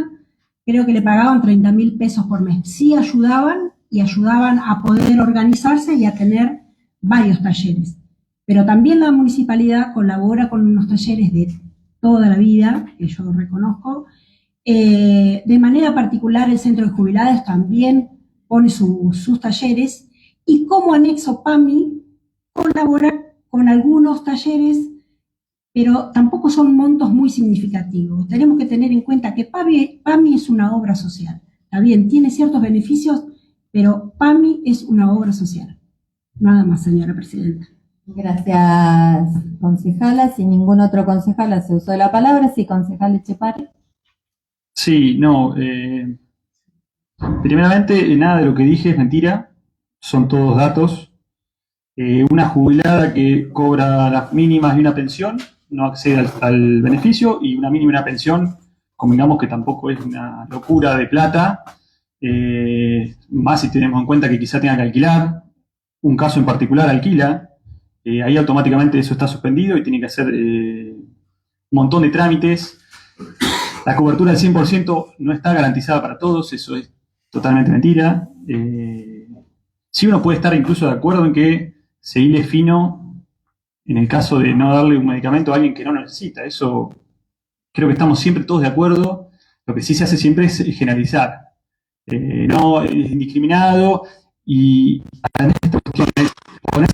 creo que le pagaban 30.000 pesos por mes. Sí ayudaban y ayudaban a poder organizarse y a tener varios talleres. Pero también la municipalidad colabora con unos talleres de toda la vida, que yo reconozco. De manera particular, el Centro de Jubilados también pone sus talleres, y como anexo PAMI colabora con algunos talleres, pero tampoco son montos muy significativos. Tenemos que tener en cuenta que PAMI es una obra social. Está bien, tiene ciertos beneficios, pero PAMI es una obra social. Nada más, señora presidenta. Gracias, concejala. Si ningún otro concejal hace uso de la palabra, sí, concejal Etxepare. Sí, no. Primeramente, nada de lo que dije es mentira. Son todos datos. Una jubilada que cobra las mínimas de una pensión no accede al beneficio, y una mínima de una pensión, convengamos que tampoco es una locura de plata, más si tenemos en cuenta que quizá tenga que alquilar. Un caso en particular alquila. Ahí automáticamente eso está suspendido y tiene que hacer un montón de trámites. La cobertura del 100% no está garantizada para todos, eso es totalmente mentira. Sí, uno puede estar incluso de acuerdo en que se hile fino en el caso de no darle un medicamento a alguien que no lo necesita. Eso creo que estamos siempre todos de acuerdo. Lo que sí se hace siempre es generalizar. No es indiscriminado, y además esta cuestión es poner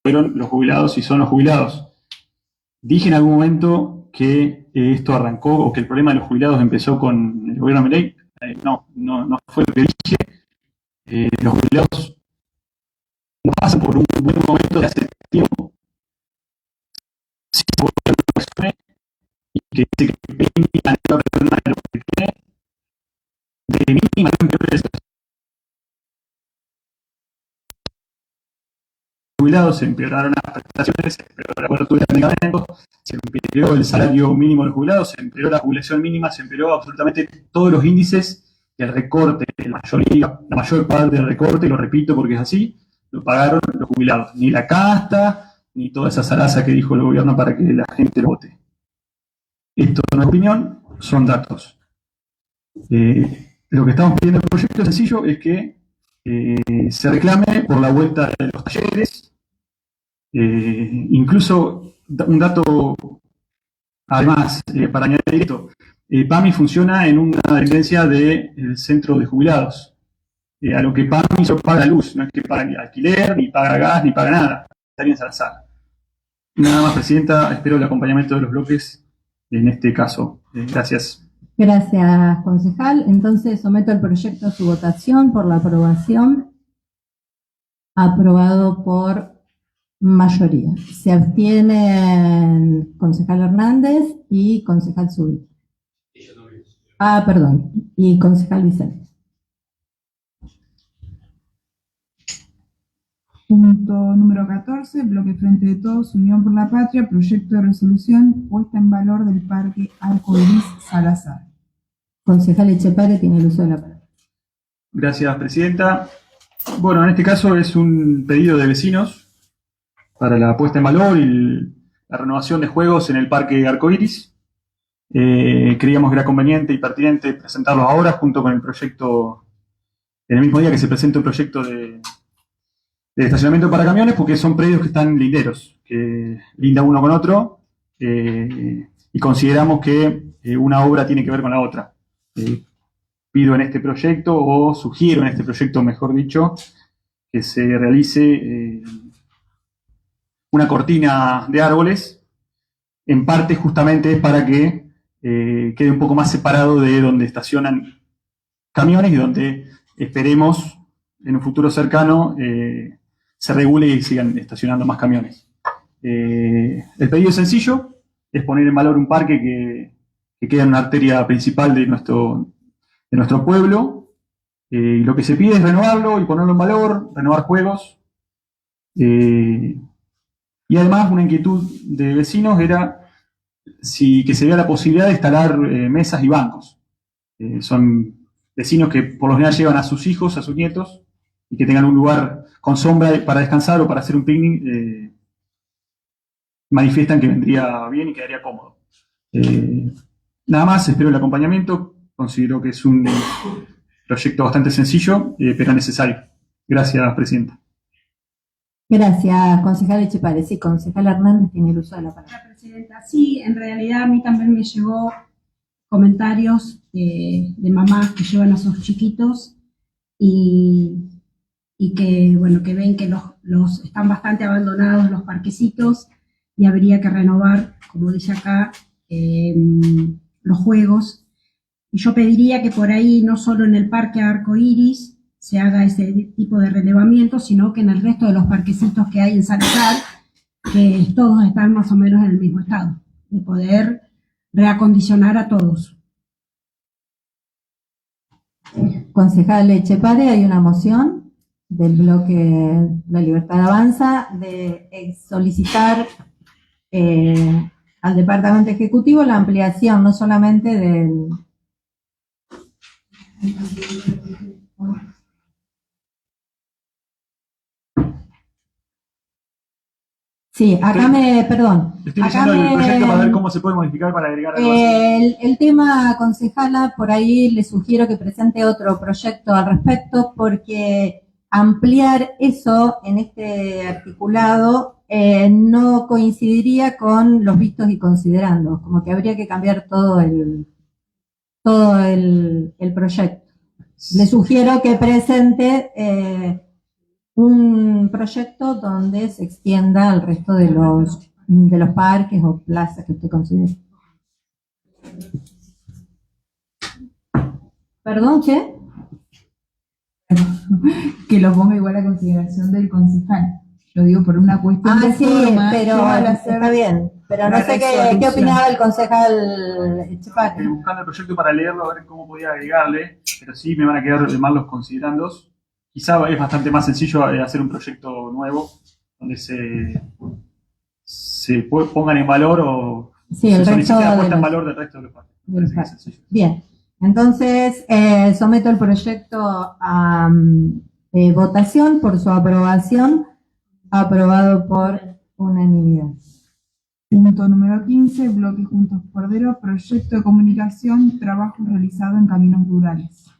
fueron los jubilados y son los jubilados. Dije en algún momento que esto arrancó o que el problema de los jubilados empezó con el gobierno de Milei. No fue lo que dije. Los jubilados no pasan por un buen momento de hace tiempo. Si el gobierno resuelve y que dice que la persona de lo que tiene, de mínima no empeora. Jubilados, se empeoraron las prestaciones, se empeoró la cobertura de medicamentos, se empeoró el salario mínimo de los jubilados, se empeoró la jubilación mínima, se empeoró absolutamente todos los índices del recorte, la mayor parte del recorte, lo repito porque es así, lo pagaron los jubilados. Ni la casta, ni toda esa zaraza que dijo el gobierno para que la gente lo vote. Esto no es opinión, son datos. Lo que estamos pidiendo en el proyecto sencillo es que se reclame por la vuelta de los talleres. Incluso un dato, además, para añadir esto, PAMI funciona en una dependencia del centro de jubilados, a lo que PAMI solo paga la luz, no es que paga ni alquiler, ni paga gas, ni paga nada, está bien Salazar. Nada más, Presidenta, espero el acompañamiento de los bloques en este caso. Gracias. Gracias, concejal. Entonces someto el proyecto a su votación por la aprobación. Aprobado por mayoría. Se abstienen concejal Hernández y concejal Zubiri. Perdón. Y concejal Vicente. Punto número 14, bloque Frente de Todos, Unión por la Patria, proyecto de resolución puesta en valor del Parque Arcoiris Salazar. Concejal Echepare tiene el uso de la palabra. Gracias, Presidenta. Bueno, en este caso es un pedido de vecinos para la puesta en valor y la renovación de juegos en el Parque Arcoiris. Creíamos que era conveniente y pertinente presentarlos ahora junto con el proyecto, en el mismo día que se presenta el proyecto de estacionamiento para camiones, porque son predios que están linderos, que linda uno con otro, y consideramos que una obra tiene que ver con la otra. Pido en este proyecto, o sugiero en este proyecto, mejor dicho, que se realice una cortina de árboles, en parte justamente para que quede un poco más separado de donde estacionan camiones y donde esperemos en un futuro cercano se regule y sigan estacionando más camiones. El pedido es sencillo, es poner en valor un parque que queda en una arteria principal de nuestro pueblo. Lo que se pide es renovarlo y ponerlo en valor, renovar juegos. Y además una inquietud de vecinos era que se vea la posibilidad de instalar mesas y bancos. Son vecinos que por lo general llevan a sus hijos, a sus nietos, y que tengan un lugar con sombra para descansar o para hacer un picnic, manifiestan que vendría bien y quedaría cómodo. Nada más, espero el acompañamiento. Considero que es un proyecto bastante sencillo, pero necesario. Gracias, Presidenta. Gracias, concejal Echepare. Sí, concejal Hernández tiene el uso de la palabra. Señora Presidenta, sí, en realidad a mí también me llegó comentarios de mamás que llevan a sus chiquitos y que, bueno, que ven que los están bastante abandonados los parquecitos y habría que renovar, como dice acá, los juegos. Y yo pediría que por ahí, no solo en el Parque Arcoiris, se haga ese tipo de relevamiento, sino que en el resto de los parquecitos que hay en Salazar, que todos están más o menos en el mismo estado, de poder reacondicionar a todos. Concejal Echepare, hay una moción del bloque La Libertad Avanza de solicitar al Departamento Ejecutivo la ampliación no solamente del... Sí, acá perdón. Estoy leyendo el proyecto para ver cómo se puede modificar para agregar algo así. El tema, concejala, por ahí le sugiero que presente otro proyecto al respecto, porque ampliar eso en este articulado no coincidiría con los vistos y considerandos, como que habría que cambiar todo el proyecto. Le sugiero que presente un proyecto donde se extienda al resto de los parques o plazas que usted considere. Perdón, ¿qué? Que lo ponga igual a consideración del concejal. Lo digo por una cuestión de Sí, forma, pero yo al hacer está bien. Pero no la sé qué resolución. opinaba el concejal Echepare. Buscando el proyecto para leerlo, a ver cómo podía agregarle, pero sí me van a quedar de mal los considerandos. Quizá es bastante más sencillo hacer un proyecto nuevo, donde se pongan en valor o Sí, se el solicite resto la puesta en de valor del resto de los partes. de los Parece que es partes. sencillo. Bien, entonces someto el proyecto a votación por su aprobación, aprobado por unanimidad. Punto número 15, bloque Juntos Cordero, proyecto de comunicación, trabajo realizado en caminos rurales.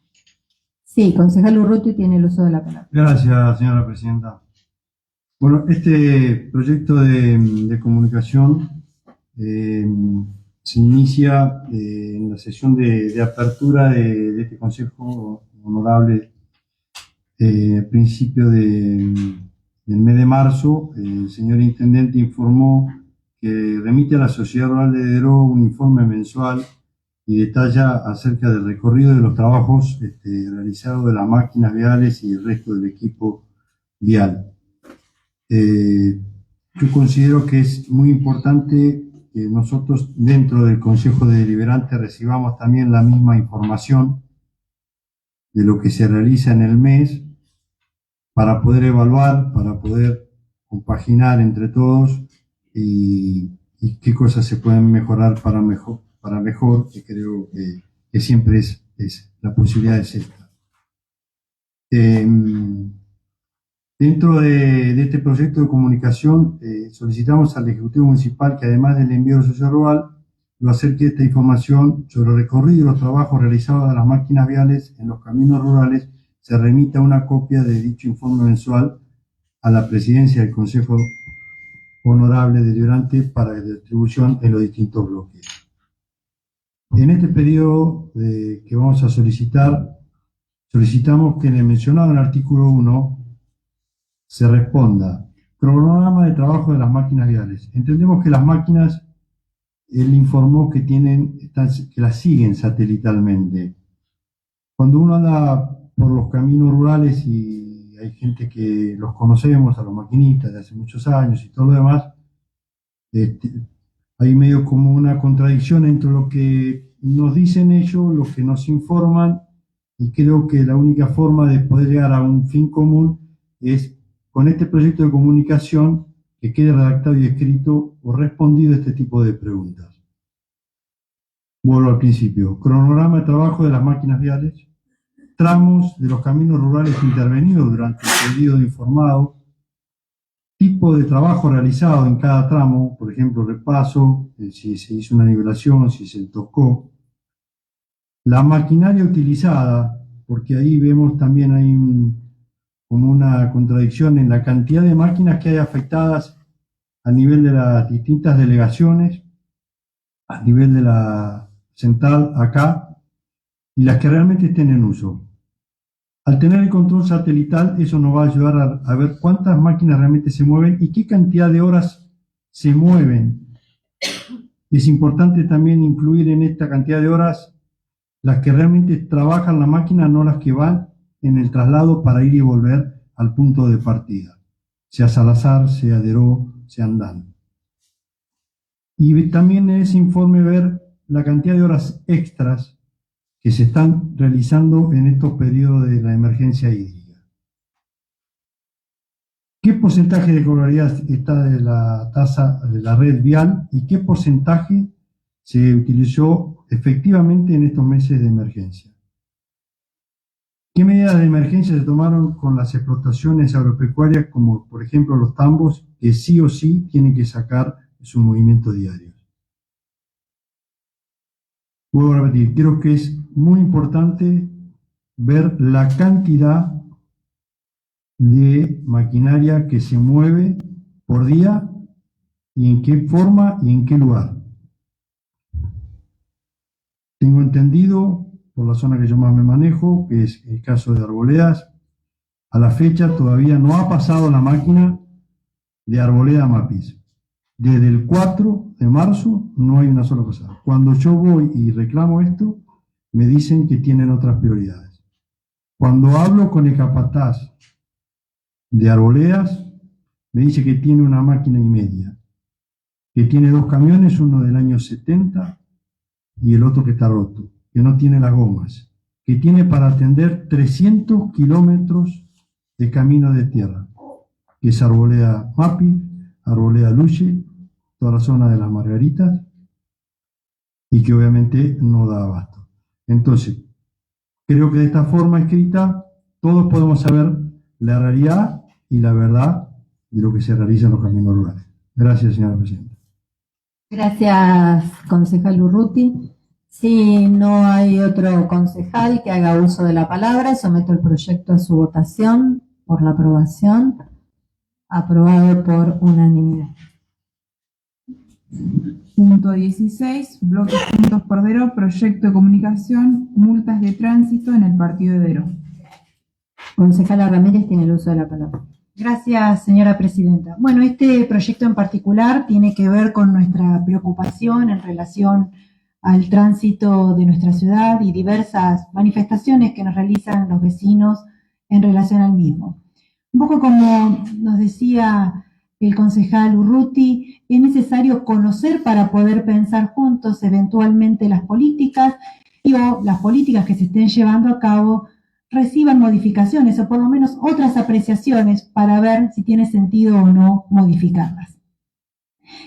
Sí, concejal Urruti tiene el uso de la palabra. Gracias, señora presidenta. Bueno, este proyecto de comunicación se inicia en la sesión de apertura de este Consejo Honorable a principio del mes de marzo. El señor Intendente informó que remite a la Sociedad Rural de Deró un informe mensual y detalla acerca del recorrido de los trabajos realizados de las máquinas viales y el resto del equipo vial. Yo considero que es muy importante que nosotros dentro del Consejo de Deliberante recibamos también la misma información de lo que se realiza en el mes para poder evaluar, para poder compaginar entre todos y qué cosas se pueden mejorar para mejor, que creo que siempre es la posibilidad es esta. Dentro de este proyecto de comunicación solicitamos al Ejecutivo Municipal que además del envío de Sociedad Rural lo acerque esta información sobre el recorrido y los trabajos realizados de las máquinas viales en los caminos rurales, se remita una copia de dicho informe mensual a la Presidencia del Consejo Honorable Deliberante para distribución en los distintos bloques. En este periodo que vamos a solicitar, solicitamos que en el mencionado en el artículo 1 se responda cronograma de trabajo de las máquinas viales. Entendemos que las máquinas, él informó que que las siguen satelitalmente. Cuando uno anda por los caminos rurales y hay gente que los conocemos, a los maquinistas de hace muchos años y todo lo demás, hay medio como una contradicción entre lo que nos dicen ellos, lo que nos informan, y creo que la única forma de poder llegar a un fin común es con este proyecto de comunicación que quede redactado y escrito o respondido a este tipo de preguntas. Vuelvo al principio. Cronograma de trabajo de las máquinas viales, tramos de los caminos rurales intervenidos durante el periodo informado, tipo de trabajo realizado en cada tramo, por ejemplo, repaso, si se hizo una nivelación, si se tocó, la maquinaria utilizada, porque ahí vemos también hay como una contradicción en la cantidad de máquinas que hay afectadas a nivel de las distintas delegaciones, a nivel de la central acá, y las que realmente estén en uso. Al tener el control satelital, eso nos va a ayudar a ver cuántas máquinas realmente se mueven y qué cantidad de horas se mueven. Es importante también incluir en esta cantidad de horas las que realmente trabajan la máquina, no las que van en el traslado para ir y volver al punto de partida, sea Salazar, sea Deró, sea Andán. Y también en ese informe ver la cantidad de horas extras que se están realizando en estos periodos de la emergencia hídrica. ¿Qué porcentaje de escolaridad está de la tasa de la red vial y qué porcentaje se utilizó efectivamente en estos meses de emergencia? ¿Qué medidas de emergencia se tomaron con las explotaciones agropecuarias, como por ejemplo los tambos, que sí o sí tienen que sacar su movimiento diario? Vuelvo a repetir, creo que es muy importante ver la cantidad de maquinaria que se mueve por día y en qué forma y en qué lugar. Tengo entendido, por la zona que yo más me manejo, que es el caso de Arboledas, a la fecha todavía no ha pasado la máquina de Arboleda a Mapis. Desde el 4 de marzo no hay una sola pasada. Cuando yo voy y reclamo esto, me dicen que tienen otras prioridades. Cuando hablo con el capataz de Arboledas, me dice que tiene una máquina y media, que tiene 2 camiones, uno del año 70 y el otro que está roto, que no tiene las gomas, que tiene para atender 300 kilómetros de camino de tierra, que es Arboleda Mapi, Arboleda Luche, toda la zona de las Margaritas, y que obviamente no da abasto. Entonces, creo que de esta forma escrita todos podemos saber la realidad y la verdad de lo que se realiza en los caminos rurales. Gracias, señora presidenta. Gracias, concejal Urruti. Si no hay otro concejal que haga uso de la palabra, someto el proyecto a su votación por la aprobación. Aprobado por unanimidad. Punto 16, bloque puntos Cordero, proyecto de comunicación, multas de tránsito en el partido de Deró. Concejala Ramírez tiene el uso de la palabra. Gracias, señora presidenta. Bueno, este proyecto en particular tiene que ver con nuestra preocupación en relación al tránsito de nuestra ciudad y diversas manifestaciones que nos realizan los vecinos en relación al mismo. Un poco como nos decía el concejal Urruti, es necesario conocer para poder pensar juntos eventualmente las políticas o las políticas que se estén llevando a cabo reciban modificaciones o por lo menos otras apreciaciones para ver si tiene sentido o no modificarlas.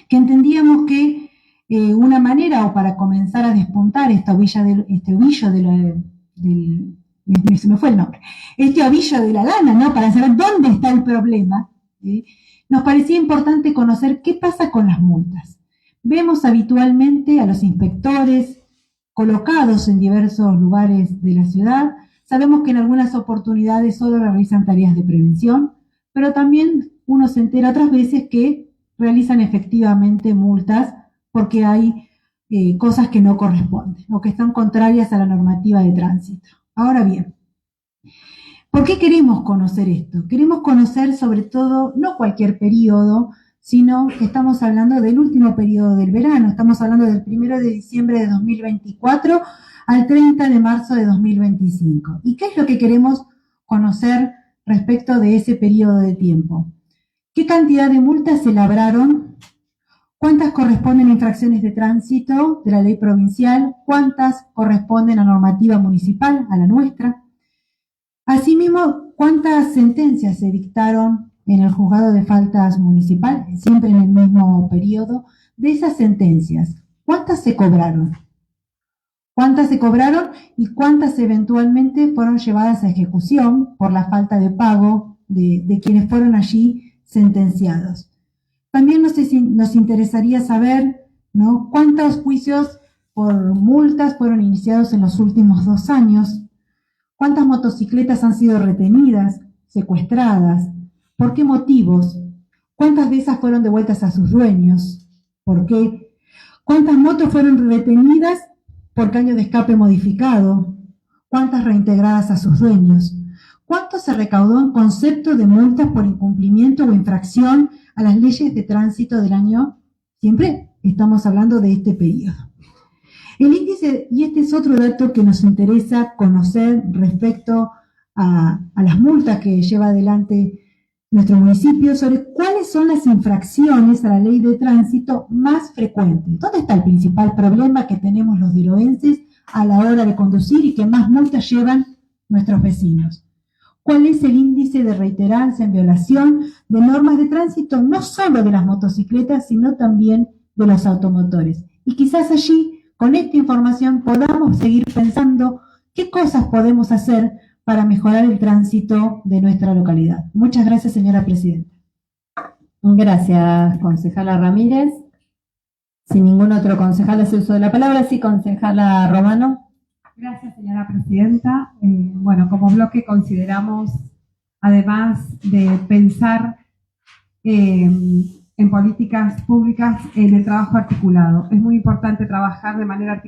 Que entendíamos que una manera o para comenzar a despuntar este ovillo de la lana, ¿no? Para saber dónde está el problema, ¿sí? Nos parecía importante conocer qué pasa con las multas. Vemos habitualmente a los inspectores colocados en diversos lugares de la ciudad. Sabemos que en algunas oportunidades solo realizan tareas de prevención, pero también uno se entera otras veces que realizan efectivamente multas porque hay cosas que no corresponden o que están contrarias a la normativa de tránsito. Ahora bien, ¿por qué queremos conocer esto? Queremos conocer sobre todo, no cualquier periodo, sino que estamos hablando del último periodo del verano, estamos hablando del 1 de diciembre de 2024 al 30 de marzo de 2025. ¿Y qué es lo que queremos conocer respecto de ese periodo de tiempo? ¿Qué cantidad de multas se labraron? ¿Cuántas corresponden a infracciones de tránsito de la ley provincial? ¿Cuántas corresponden a normativa municipal, a la nuestra? Asimismo, ¿cuántas sentencias se dictaron en el juzgado de faltas municipal, siempre en el mismo periodo? De esas sentencias, ¿cuántas se cobraron? ¿Cuántas se cobraron y cuántas eventualmente fueron llevadas a ejecución por la falta de pago de quienes fueron allí sentenciados? También nos interesaría saber, ¿no?, cuántos juicios por multas fueron iniciados en los últimos 2 años. ¿Cuántas motocicletas han sido retenidas, secuestradas? ¿Por qué motivos? ¿Cuántas de esas fueron devueltas a sus dueños? ¿Por qué? ¿Cuántas motos fueron retenidas por caño de escape modificado? ¿Cuántas reintegradas a sus dueños? ¿Cuánto se recaudó en concepto de multas por incumplimiento o infracción a las leyes de tránsito del año? Siempre estamos hablando de este periodo. El índice, y este es otro dato que nos interesa conocer respecto a las multas que lleva adelante nuestro municipio, sobre cuáles son las infracciones a la ley de tránsito más frecuentes. ¿Dónde está el principal problema que tenemos los diroenses a la hora de conducir y que más multas llevan nuestros vecinos? ¿Cuál es el índice de reiterancia en violación de normas de tránsito, no solo de las motocicletas, sino también de los automotores? Y quizás allí, con esta información, podamos seguir pensando qué cosas podemos hacer para mejorar el tránsito de nuestra localidad. Muchas gracias, señora presidenta. Gracias, concejala Ramírez. Si ningún otro concejal hace uso de la palabra, sí, concejala Romano. Gracias, señora presidenta. Bueno, como bloque consideramos, además de pensar en políticas públicas, en el trabajo articulado. Es muy importante trabajar de manera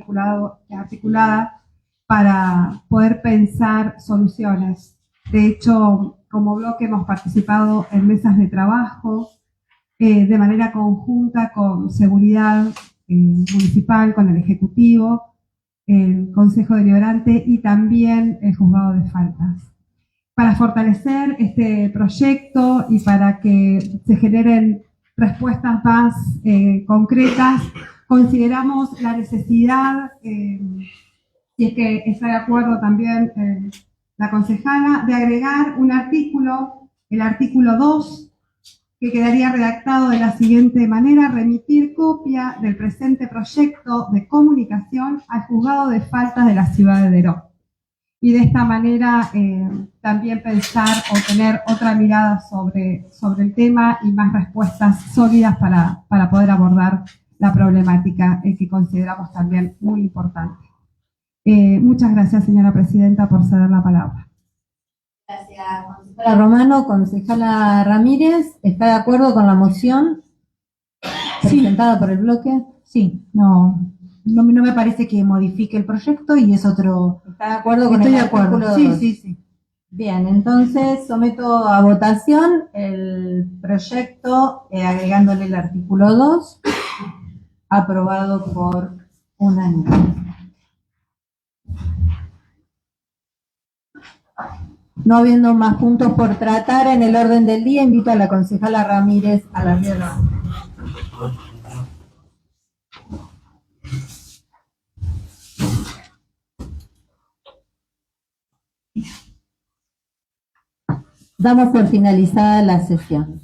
articulada para poder pensar soluciones. De hecho, como bloque hemos participado en mesas de trabajo de manera conjunta con Seguridad Municipal, con el Ejecutivo, el Consejo Deliberante y también el Juzgado de Faltas. Para fortalecer este proyecto y para que se generen respuestas más concretas, consideramos la necesidad, si es que está de acuerdo también la concejala, de agregar un artículo, el artículo 2, que quedaría redactado de la siguiente manera: remitir copia del presente proyecto de comunicación al Juzgado de Faltas de la ciudad de Deró. Y de esta manera también pensar o tener otra mirada sobre el tema y más respuestas sólidas para poder abordar la problemática que consideramos también muy importante. Muchas gracias, señora presidenta, por ceder la palabra. Gracias, concejala Romano. Concejala Ramírez, ¿está de acuerdo con la moción presentada por el bloque? Sí, no me parece que modifique el proyecto y es otro. ¿Está de acuerdo con Estoy el de acuerdo. artículo? Sí. Bien, entonces someto a votación el proyecto agregándole el artículo 2, aprobado por unanimidad. No habiendo más puntos por tratar en el orden del día, invito a la concejala Ramírez a la reunión. Damos por finalizada la sesión.